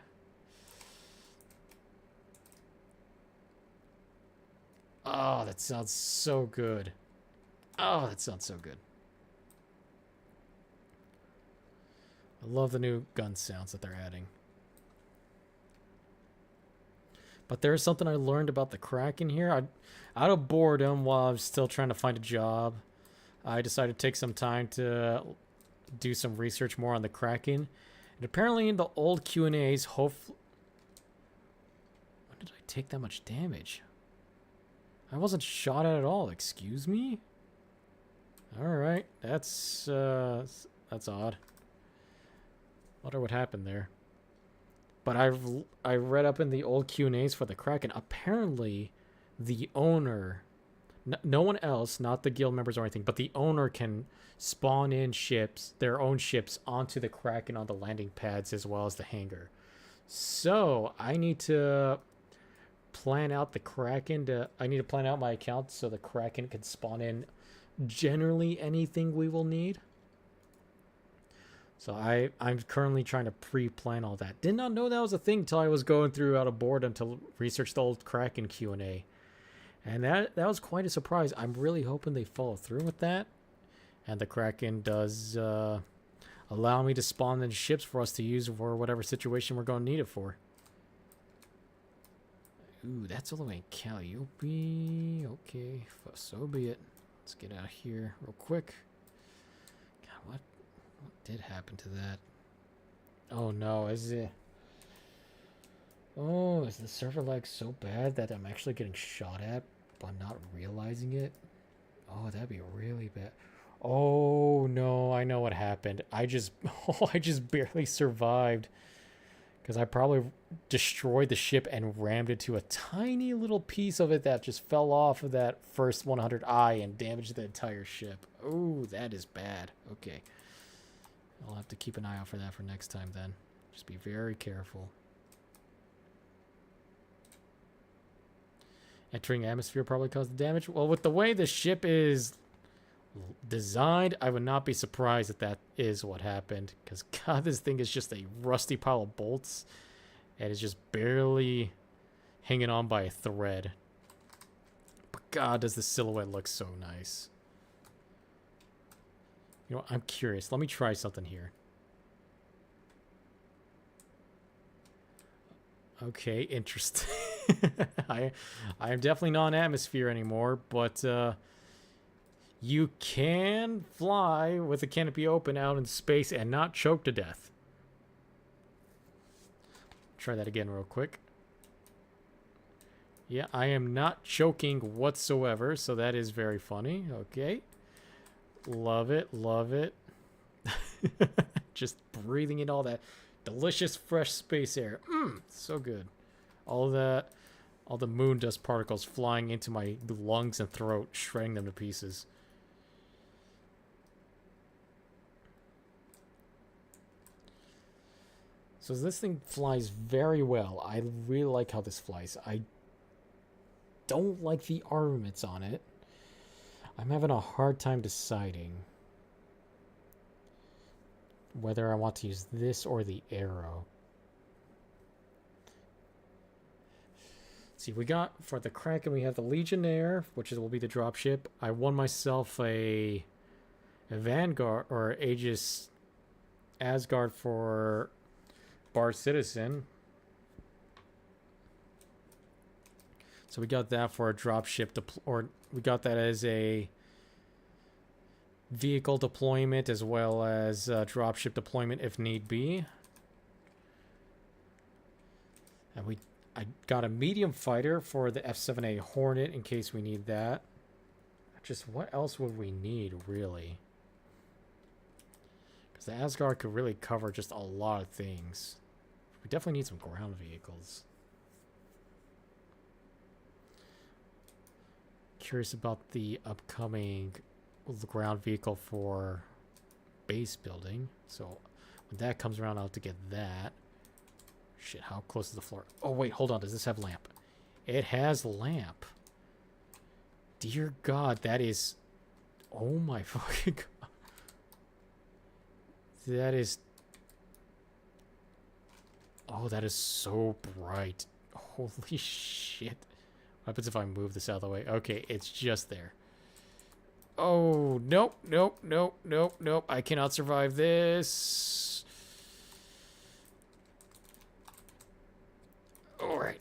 Oh, that sounds so good. Oh, that sounds so good. I love the new gun sounds that they're adding. But there's something I learned about the Kraken here. Out of boredom, while I was still trying to find a job, I decided to take some time to do some research more on the Kraken. And apparently in the old Q&As, hopefully... When did I take that much damage? I wasn't shot at all. Excuse me? Alright, that's odd. Wonder what happened there. But I read up in the old Q&As for the Kraken. Apparently, the owner, no one else, not the guild members or anything, but the owner can spawn in ships, their own ships, onto the Kraken on the landing pads as well as the hangar. So I need to plan out the Kraken to... I need to plan out my account so the Kraken can spawn in generally anything we will need. So I'm currently trying to pre-plan all that. Did not know that was a thing until I was going through out of boredom to research the old Kraken Q&A. And that was quite a surprise. I'm really hoping they follow through with that. And the Kraken does allow me to spawn in ships for us to use for whatever situation we're going to need it for. Ooh, that's all the way in Calliope. Okay, so be it. Let's get out of here real quick. God, what did happen to that? Oh no, is it... Oh, is the server lag so bad that I'm actually getting shot at but not realizing it? Oh, that'd be really bad. Oh no, I know what happened. I just barely survived because I probably destroyed the ship and rammed into a tiny little piece of it that just fell off of that first 100i and damaged the entire ship. Oh, that is bad. Okay. I'll have to keep an eye out for that for next time then. Just be very careful. Entering atmosphere probably caused the damage. Well, with the way the ship is designed, I would not be surprised if that is what happened. Because, God, this thing is just a rusty pile of bolts. And it's just barely hanging on by a thread. But, God, does the silhouette look so nice. You know, I'm curious. Let me try something here. Okay, interesting. I am definitely not in atmosphere anymore, but you can fly with the canopy open out in space and not choke to death. Try that again real quick. Yeah, I am not choking whatsoever, so that is very funny. Okay. Love it, love it. Just breathing in all that delicious fresh space air. So good. All the moon dust particles flying into my lungs and throat, shredding them to pieces. So this thing flies very well. I really like how this flies. I don't like the armaments on it. I'm having a hard time deciding whether I want to use this or the arrow. See, we got, for the Kraken, we have the Legionnaire, which will be the dropship. I won myself a Vanguard, or Aegis Asgard for Bar Citizen. So we got that for a dropship, or we got that as a vehicle deployment as well as dropship deployment if need be. And I got a medium fighter for the F-7A Hornet in case we need that. Just what else would we need, really? Because the Asgard could really cover just a lot of things. We definitely need some ground vehicles. Curious about the upcoming ground vehicle for base building. So when that comes around, I'll have to get that. Shit, how close is the floor? Oh, wait, hold on. Does this have lamp? It has lamp. Dear God, that is... Oh my fucking God. That is... Oh, that is so bright. Holy shit. What happens if I move this out of the way? Okay, it's just there. Oh, nope, nope, nope, nope, nope. I cannot survive this. Alright.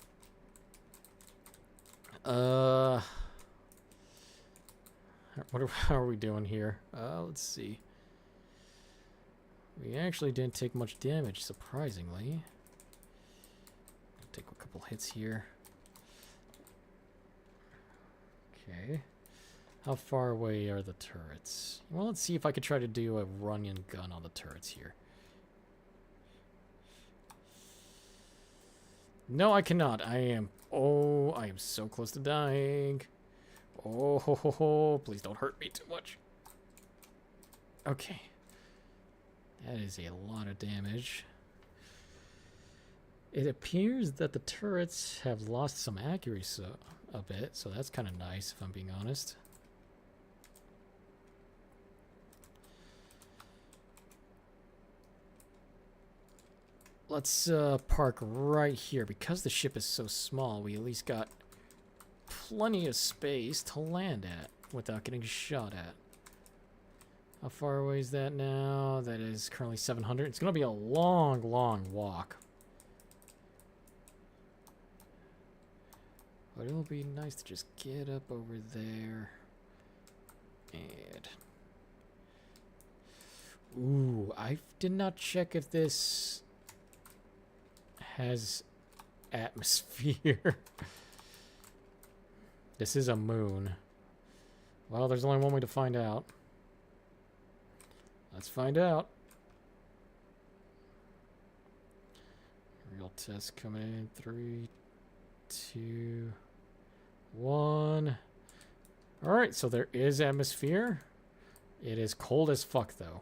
How are we doing here? Let's see. We actually didn't take much damage, surprisingly. Take a couple hits here. Okay. How far away are the turrets? Well, let's see if I could try to do a run-and gun on the turrets here. No, I cannot. I am so close to dying. Oh, ho, ho, ho. Please don't hurt me too much. Okay. That is a lot of damage. It appears that the turrets have lost some accuracy a bit, so that's kind of nice if I'm being honest. Let's park right here. Because the ship is so small, we at least got plenty of space to land at without getting shot at. How far away is that now? That is currently 700. It's going to be a long, long walk. But it'll be nice to just get up over there. And... ooh, I did not check if this has atmosphere. This is a moon. Well, there's only one way to find out. Let's find out. Real test coming in. 3, 2, 1. Alright, so there is atmosphere. It is cold as fuck, though.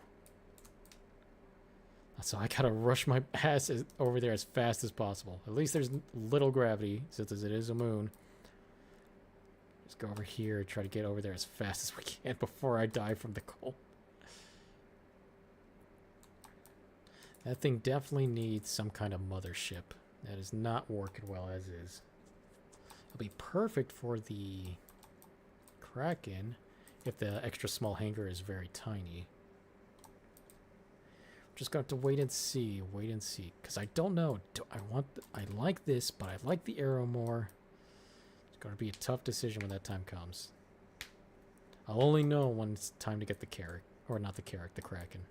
So I gotta rush my ass over there as fast as possible. At least there's little gravity, since it is a moon. Just go over here, try to get over there as fast as we can before I die from the cold. That thing definitely needs some kind of mothership. That is not working well as is. It'll be perfect for the Kraken if the extra small hangar is very tiny. Just got to wait and see, because I don't know. I like this, but I like the arrow more. It's going to be a tough decision when that time comes. I'll only know when it's time to get the Carrack, or not the Carrack, the Kraken.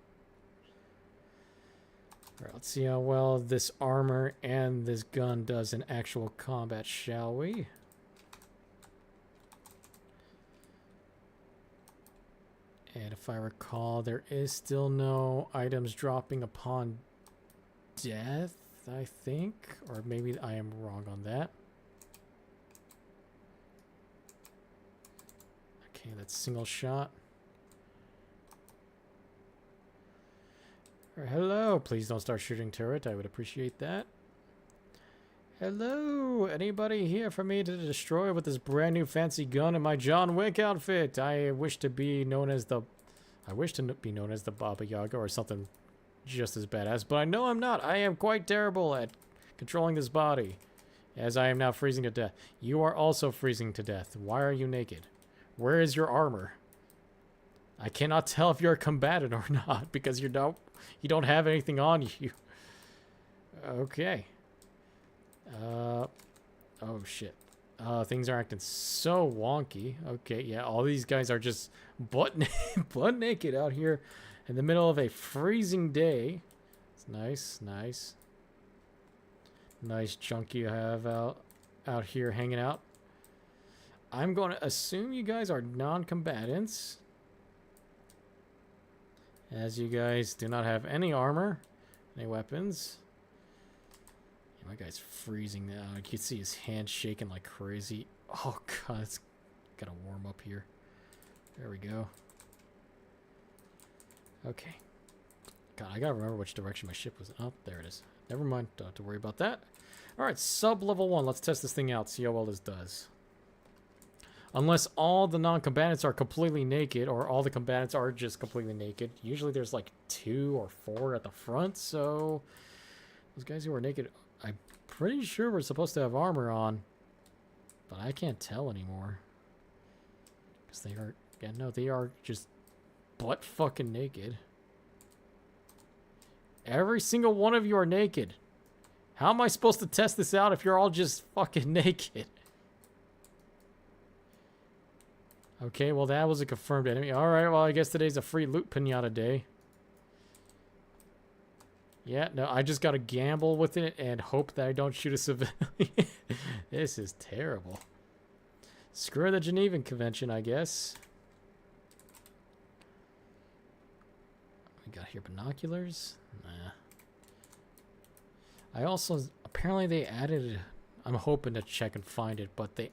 All right, let's see how well this armor and this gun does in actual combat, shall we? And if I recall, there is still no items dropping upon death, I think. Or maybe I am wrong on that. Okay, that's single shot. All right, hello, please don't start shooting turret. I would appreciate that. Hello, anybody here for me to destroy with this brand new fancy gun in my John Wick outfit? I wish to be known as the Baba Yaga or something just as badass, but I know I'm not. I am quite terrible at controlling this body, as I am now freezing to death. You are also freezing to death. Why are you naked? Where is your armor? I cannot tell if you're a combatant or not because you don't have anything on you. Okay. Oh shit. Things are acting so wonky. Okay, yeah, all these guys are just butt naked out here in the middle of a freezing day. It's nice, nice. Nice chunk you have out here hanging out. I'm going to assume you guys are non-combatants, as you guys do not have any armor, any weapons. My guy's freezing now. You can see his hand shaking like crazy. Oh god, it's gotta warm up here. There we go. Okay. God, I gotta remember which direction my ship was. Oh, there it is. Never mind. Don't have to worry about that. Alright, sub level 1. Let's test this thing out. See how well this does. Unless all the non-combatants are completely naked, or all the combatants are just completely naked. Usually there's like 2 or 4 at the front, so... those guys who are naked... I'm pretty sure we're supposed to have armor on, but I can't tell anymore. Because they are, yeah, no, they are just butt fucking naked. Every single one of you are naked. How am I supposed to test this out if you're all just fucking naked? Okay, well that was a confirmed enemy. Alright, well I guess today's a free loot pinata day. Yeah, no, I just gotta gamble with it and hope that I don't shoot a civilian. This is terrible. Screw the Genevan Convention, I guess. We got here binoculars. Nah. I also, apparently they added, I'm hoping to check and find it, but they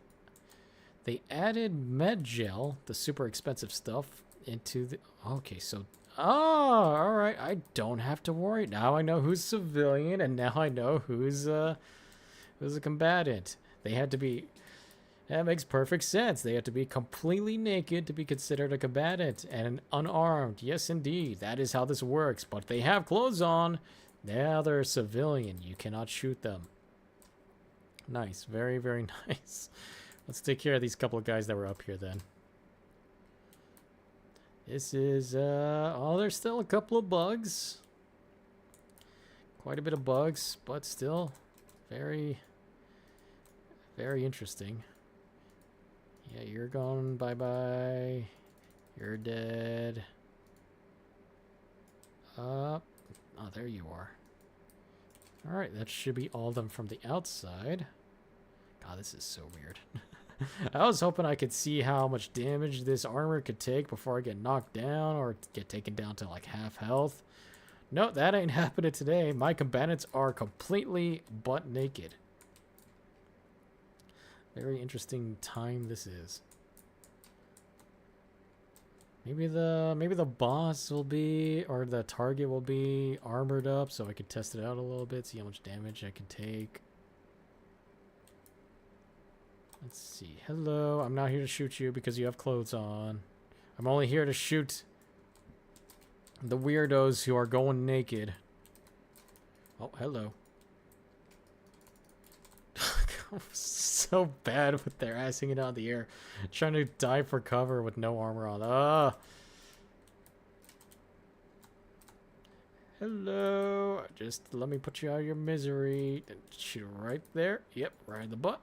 added med gel, the super expensive stuff, into the, okay, so Oh, all right. I don't have to worry. Now I know who's civilian, and now I know who's a combatant. They had to be. That makes perfect sense. They have to be completely naked to be considered a combatant and unarmed. Yes, indeed. That is how this works. But they have clothes on. Now they're a civilian. You cannot shoot them. Nice. Very, very nice. Let's take care of these couple of guys that were up here then. This is, oh, there's still a couple of bugs. Quite a bit of bugs, but still very, very interesting. Yeah, you're gone. Bye-bye. You're dead. Oh, there you are. Alright, that should be all of them from the outside. God, this is so weird. I was hoping I could see how much damage this armor could take before I get knocked down or get taken down to like half health. No, that ain't happening today. My combatants are completely butt naked. Very interesting time this is. Maybe the boss will be, or the target will be armored up so I could test it out a little bit, see how much damage I can take. Let's see. Hello, I'm not here to shoot you because you have clothes on. I'm only here to shoot the weirdos who are going naked. Oh, hello. So bad with their ass hanging out in the air. Trying to dive for cover with no armor on. Hello. Just let me put you out of your misery. Shoot right there. Yep, right in the butt.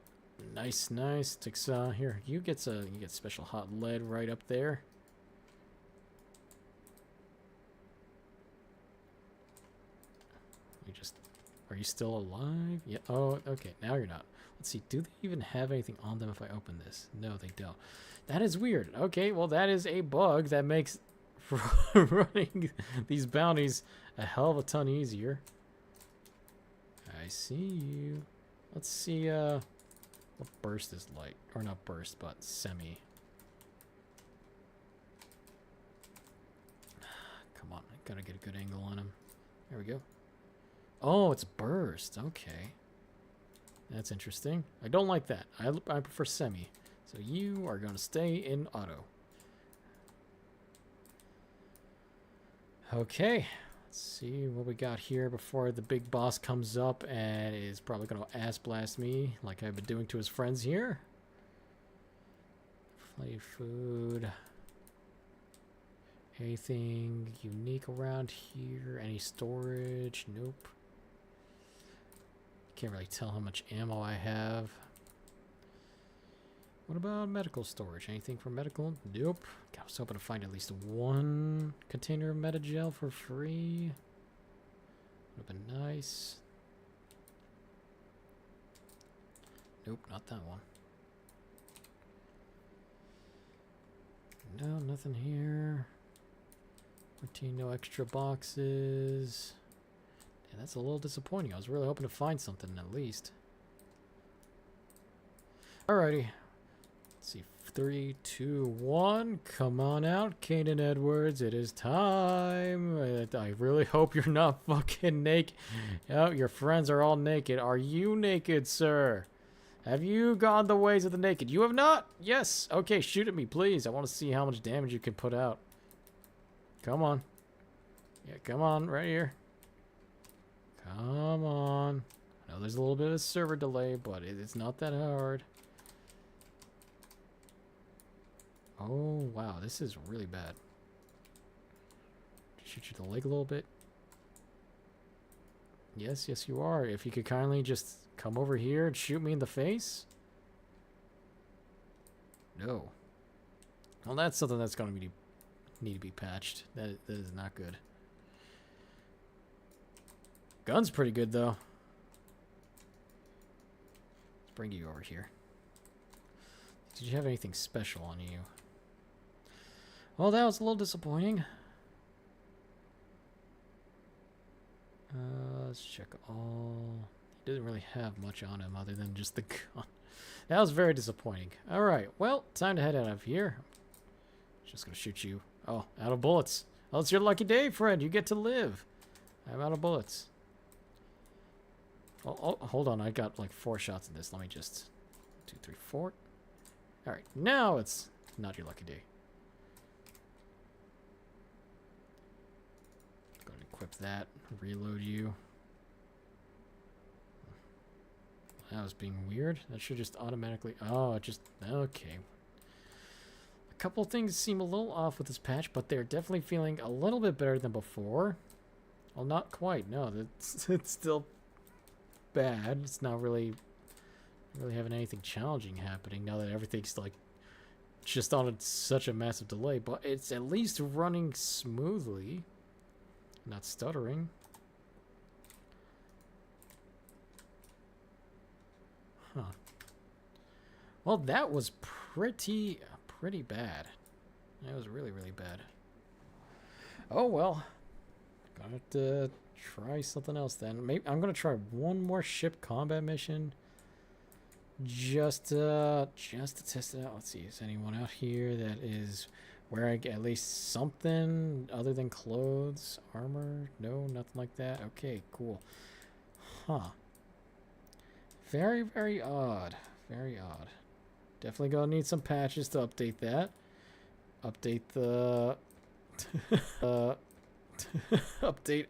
Nice, nice. Takes here. You get special hot lead right up there. You just are you still alive? Yeah. Oh, okay. Now you're not. Let's see. Do they even have anything on them if I open this? No, they don't. That is weird. Okay, well that is a bug that makes running these bounties a hell of a ton easier. I see you. Let's see what burst is like. Or not burst, but semi. Come on, I gotta get a good angle on him. There we go. Oh, it's burst. Okay. That's interesting. I don't like that. I prefer semi. So you are going to stay in auto. Okay. Let's see what we got here before the big boss comes up and is probably going to ass blast me like I've been doing to his friends here. Play food. Anything unique around here? Any storage? Nope. Can't really tell how much ammo I have. What about medical storage? Anything for medical? Nope. I was hoping to find at least one container of Metagel for free. Would have been nice. Nope, not that one. No, nothing here. 14, no extra boxes. Yeah, that's a little disappointing. I was really hoping to find something at least. Alrighty. Let's see. 3, 2, 1. Come on out, Kaden Edwards. It is time. I really hope you're not fucking naked. Oh, your friends are all naked. Are you naked, sir? Have you gone the ways of the naked? You have not? Yes. Okay, shoot at me, please. I want to see how much damage you can put out. Come on. Yeah, come on. Right here. Come on. I know there's a little bit of a server delay, but it's not that hard. Oh, wow. This is really bad. Shoot you the leg a little bit. Yes, yes, you are. If you could kindly just come over here and shoot me in the face. No. Well, that's something that's going to need to be patched. That is not good. Gun's pretty good, though. Let's bring you over here. Did you have anything special on you? Well, that was a little disappointing. Let's check all. He doesn't really have much on him other than just the gun. That was very disappointing. Alright, well, time to head out of here. Just gonna shoot you. Oh, out of bullets. Well, it's your lucky day, Fred. You get to live. I'm out of bullets. Oh, hold on. I got like 4 shots in this. Let me just... 2, 3, 4. Alright, now it's not your lucky day. Go ahead and equip that. Reload you. That was being weird. That should just automatically... Oh, it just... Okay. A couple things seem a little off with this patch, but they're definitely feeling a little bit better than before. Well, not quite. No, it's still bad. It's not really having anything challenging happening now that everything's like just on such a massive delay. But it's at least running smoothly, not stuttering. Huh. Well, that was pretty bad. That was really bad. Oh well. Gonna have to try something else then. Maybe I'm gonna try one more ship combat mission. Just to test it out. Let's see. Is anyone out here that is wearing at least something other than clothes, armor? No, nothing like that. Okay, cool. Huh. Very odd. Very odd. Definitely gonna need some patches to update that. Update the update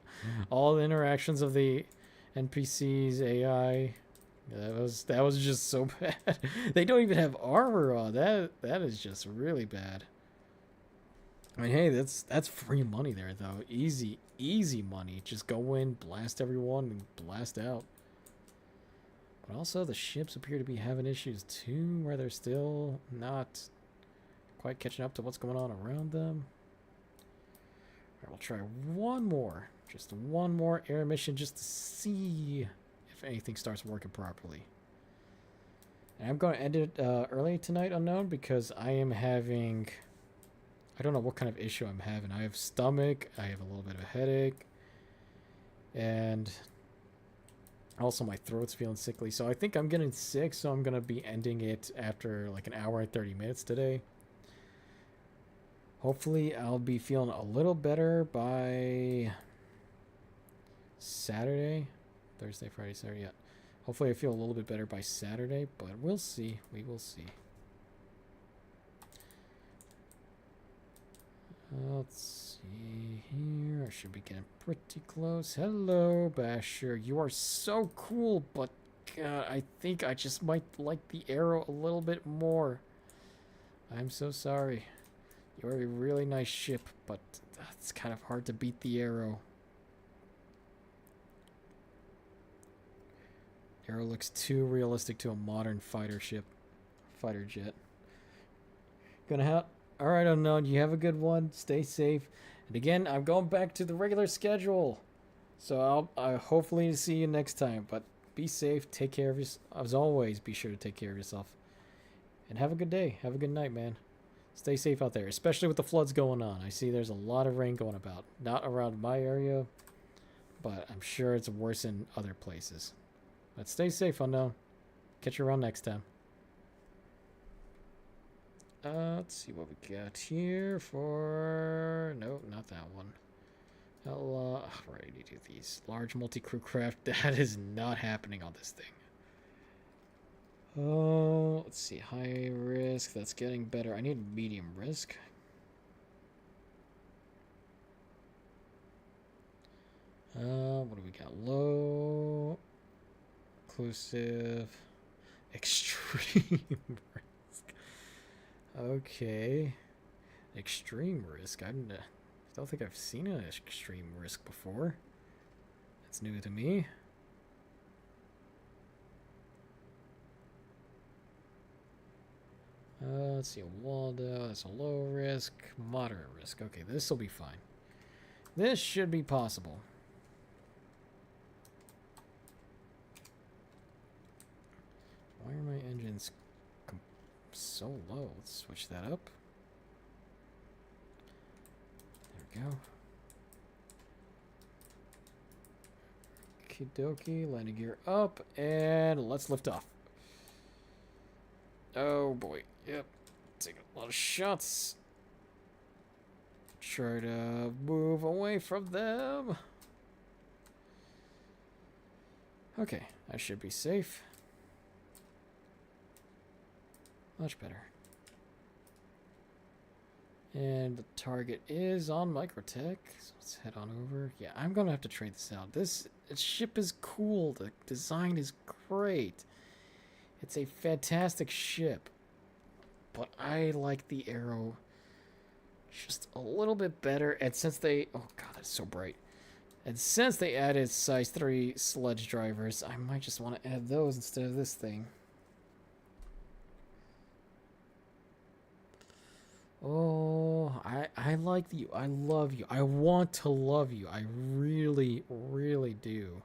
all the interactions of the NPCs, AI. That was just so bad. They don't even have armor on. That is just really bad. I mean, hey, that's free money there though. Easy money. Just go in, blast everyone, and blast out. But also the ships appear to be having issues too, where they're still not quite catching up to what's going on around them. Alright, we'll try one more. Just one more air mission just to see if anything starts working properly. And I'm going to end it early tonight, Unknown, because I am having... I don't know what kind of issue I'm having. I have stomach, I have a little bit of a headache, and also my throat's feeling sickly. So I think I'm getting sick, so I'm going to be ending it after like an hour and 30 minutes today. Hopefully I'll be feeling a little better by Saturday. Thursday, Friday, Saturday, yeah. Hopefully I feel a little bit better by Saturday, but we'll see. We will see. Let's see here. I should be getting pretty close. Hello, Basher. You are so cool, but God, I think I just might like the arrow a little bit more. I'm so sorry. You're a really nice ship, but it's kind of hard to beat the arrow. Arrow looks too realistic to a modern fighter ship. Fighter jet. Gonna have... Alright, Unknown, you have a good one. Stay safe. And again, I'm going back to the regular schedule. So I'll hopefully see you next time. But be safe. Take care of yourself. As always, be sure to take care of yourself. And have a good day. Have a good night, man. Stay safe out there, especially with the floods going on. I see there's a lot of rain going about. Not around my area, but I'm sure it's worse in other places. But stay safe, Unknown. Catch you around next time. Let's see what we got here for... Nope, not that one. Ready to do these. Large multi-crew craft. That is not happening on this thing. Oh, let's see. High risk. That's getting better. I need medium risk. What do we got? Low. Inclusive. Extreme risk. Okay. Extreme risk. I don't think I've seen an extreme risk before. That's new to me. Let's see, Waldo, that's a low risk, moderate risk. Okay, this will be fine. This should be possible. Why are my engines so low? Let's switch that up. There we go. Okie dokie, landing gear up, and let's lift off. Oh boy. Yep. Taking a lot of shots. try to move away from them. Okay, I should be safe. Much better. And the target is on Microtech. So let's head on over. Yeah, I'm going to have to trade this out. This ship is cool. The design is great. It's a fantastic ship. But I like the Arrow just a little bit better. And since they... Oh, God, that's so bright. And since they added size 3 sledge drivers, I might just want to add those instead of this thing. Oh, I like you. I love you. I want to love you. I really, really do.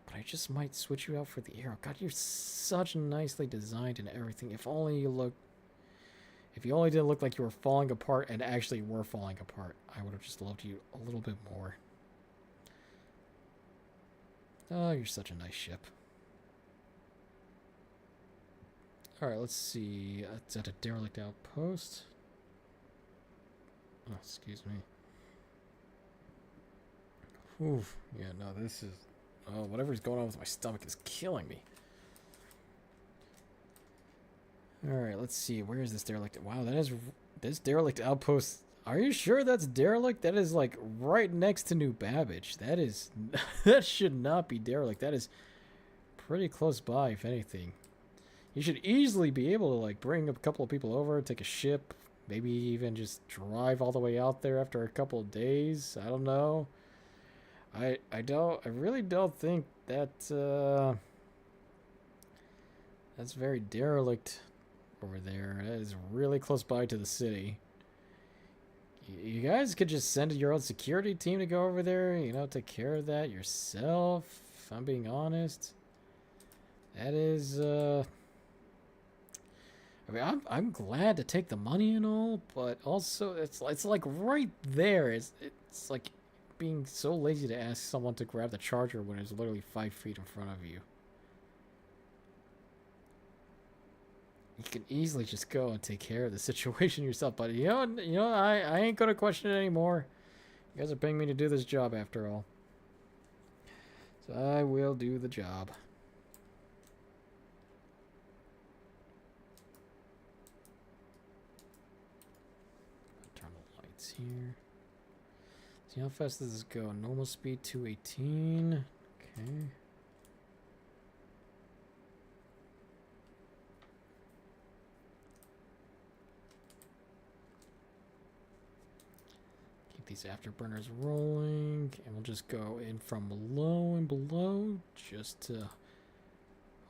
But I just might switch you out for the Arrow. God, you're such nicely designed and everything. If only you look... If you only didn't look like you were falling apart and actually were falling apart, I would have just loved you a little bit more. Oh, you're such a nice ship. Alright, let's see. It's at a derelict outpost. Oh, excuse me. Oof. Yeah, no, this is... Oh, whatever's going on with my stomach is killing me. Alright, let's see. Where is this derelict? Wow, that is... This derelict outpost... Are you sure that's derelict? That is, like, right next to New Babbage. That is... That should not be derelict. That is pretty close by, if anything. You should easily be able to, like, bring a couple of people over, take a ship, maybe even just drive all the way out there after a couple of days. I don't know. I really don't think that, that's very derelict over there. That is really close by to the city. You guys could just send your own security team to go over there, you know, take care of that yourself, if I'm being honest. That is, I mean, I'm glad to take the money and all, but also it's like right there. It's like being so lazy to ask someone to grab the charger when it's literally 5 feet in front of you. You can easily just go and take care of the situation yourself, but you know, I ain't gonna question it anymore. You guys are paying me to do this job after all, so I will do the job. Here. See how fast does this go? Normal speed 218. Okay. Keep these afterburners rolling, and we'll just go in from below and below, just to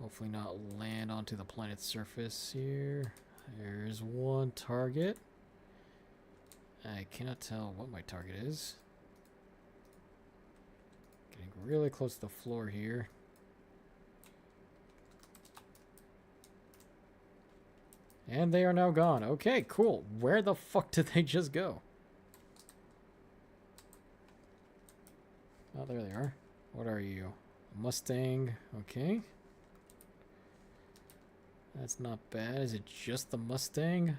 hopefully not land onto the planet's surface here. There's one target. I cannot tell what my target is. Getting really close to the floor here. And they are now gone. Okay, cool. Where the fuck did they just go? Oh, there they are. What are you? Mustang. Okay. That's not bad. Is it just the Mustang?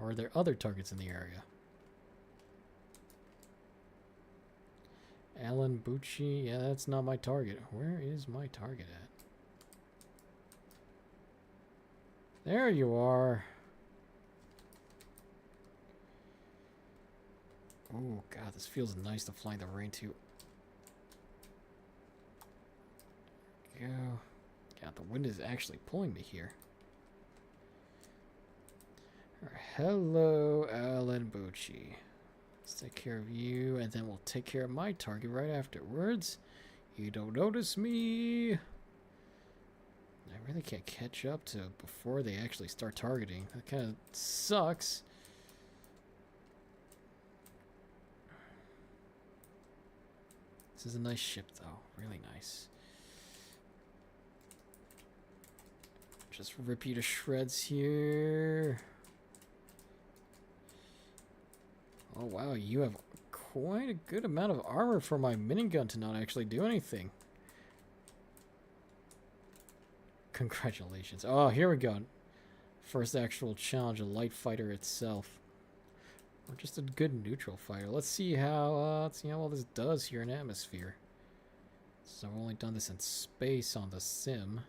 Or are there other targets in the area? Alan Bucci. Yeah, that's not my target. Where is my target at? There you are. Oh, God, this feels nice to fly in the rain, too. Go. God, the wind is actually pulling me here. Hello, Alan Bucci. Let's take care of you, and then we'll take care of my target right afterwards. You don't notice me. I really can't catch up to before they actually start targeting. That kind of sucks. This is a nice ship, though. Really nice. Just rip you to shreds here. Oh wow, you have quite a good amount of armor for my minigun to not actually do anything. Congratulations. Oh, here we go. First actual challenge, a light fighter itself. Or just a good neutral fighter. Let's see how well this does here in atmosphere. So I've only done this in space on the sim.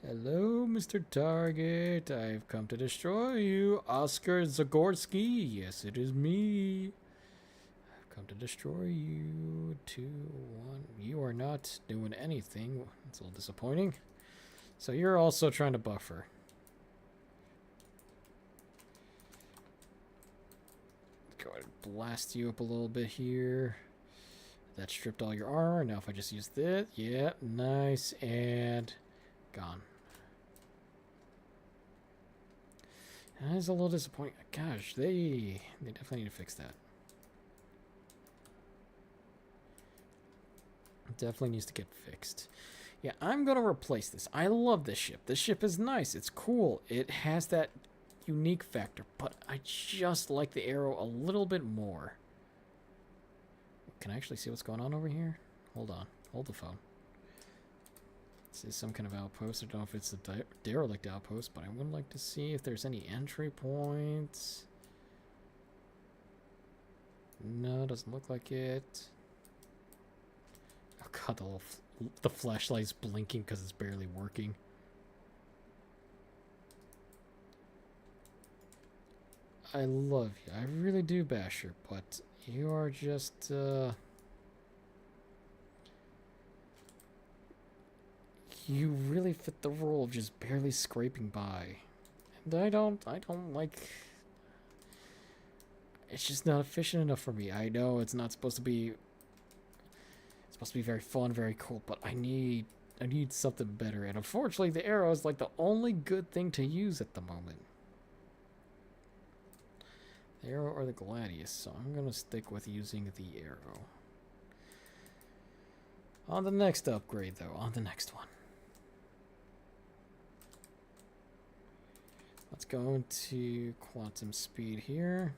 Hello, Mr. Target. I've come to destroy you. Oscar Zagorski. Yes, it is me. I've come to destroy you. 2, 1. You are not doing anything. It's a little disappointing. So you're also trying to buffer. Go ahead and blast you up a little bit here. That stripped all your armor. Now if I just use this. Yeah, nice. And gone. That is a little disappointing. Gosh, they definitely need to fix that. Definitely needs to get fixed. Yeah, I'm going to replace this. I love this ship. This ship is nice. It's cool. It has that unique factor, but I just like the arrow a little bit more. Can I actually see what's going on over here? Hold on. Hold the phone. This is some kind of outpost. I don't know if it's a derelict outpost, but I would like to see if there's any entry points. No, doesn't look like it. Oh god, the flashlight's blinking because it's barely working. I love you. I really do, Basher, but you are just, you really fit the role of just barely scraping by. And I don't like... It's just not efficient enough for me. I know it's not supposed to be... It's supposed to be very fun, very cool, but I need something better. And unfortunately, the arrow is like the only good thing to use at the moment. The arrow or the gladius, so I'm going to stick with using the arrow. On the next upgrade, though, on the next one. Let's go into quantum speed here.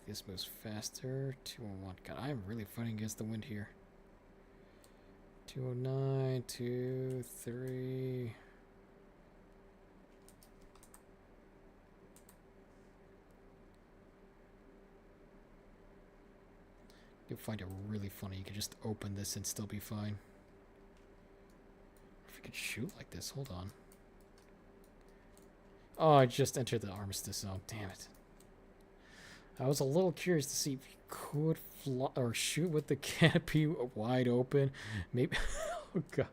This moves faster. 201. God, I am really fighting against the wind here. 209, 2, 3. You'll find it really funny. You can just open this and still be fine. If you could shoot like this, hold on. Oh, I just entered the armistice zone. Damn it. I was a little curious to see if you could fly or shoot with the canopy wide open. Maybe. Oh god.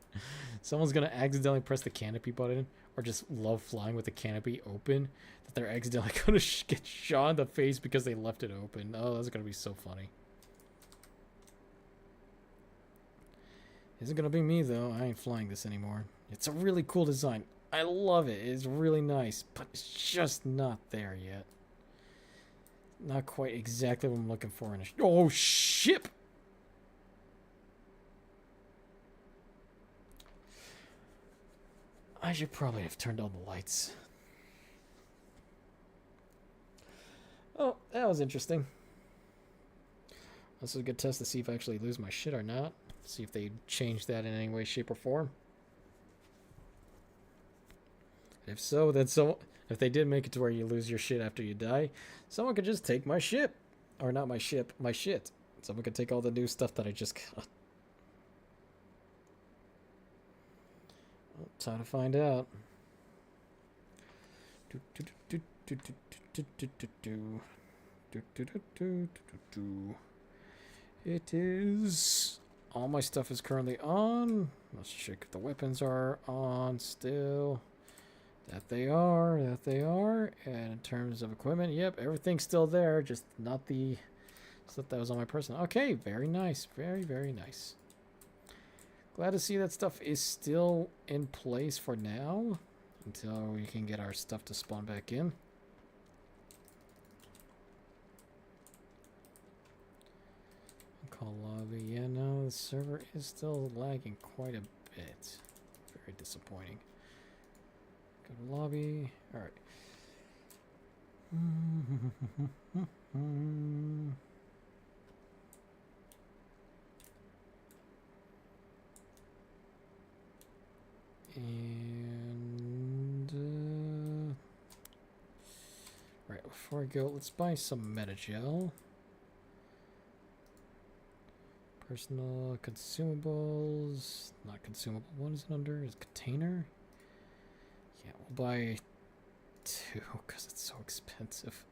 Someone's gonna accidentally press the canopy button or just love flying with the canopy open. That they're accidentally gonna get shot in the face because they left it open. Oh, that's gonna be so funny. Isn't gonna be me though. I ain't flying this anymore. It's a really cool design. I love it. It's really nice, but it's just not there yet. Not quite exactly what I'm looking for in a oh ship. I should probably have turned on the lights. Oh, that was interesting. This is a good test to see if I actually lose my shit or not. See if they change that in any way, shape, or form. If so, then if they did make it to where you lose your shit after you die, someone could just take my ship. Or not my ship, my shit. Someone could take all the new stuff that I just got. Well, time to find out. It is... All my stuff is currently on. Let's check if the weapons are on still. That they are, that they are. And in terms of equipment, yep, everything's still there, just not the stuff that was on my person. Okay, very nice, very, very nice. Glad to see that stuff is still in place for now, until we can get our stuff to spawn back in. Call lobby, yeah, no, the server is still lagging quite a bit. Very disappointing. Go to lobby. All right. And go. Let's buy some Metagel. Personal consumables. Not consumable. What is it under? Is container? Yeah, we'll buy 2 because it's so expensive.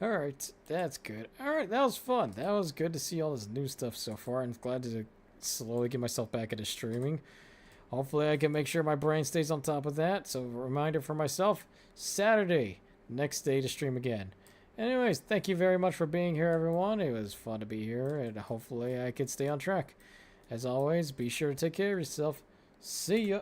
Alright, that's good. Alright, that was fun. That was good to see all this new stuff so far. I'm glad to slowly get myself back into streaming. Hopefully I can make sure my brain stays on top of that. So a reminder for myself, Saturday, next day to stream again. Anyways, thank you very much for being here, everyone. It was fun to be here, and hopefully I can stay on track. As always, be sure to take care of yourself. See ya!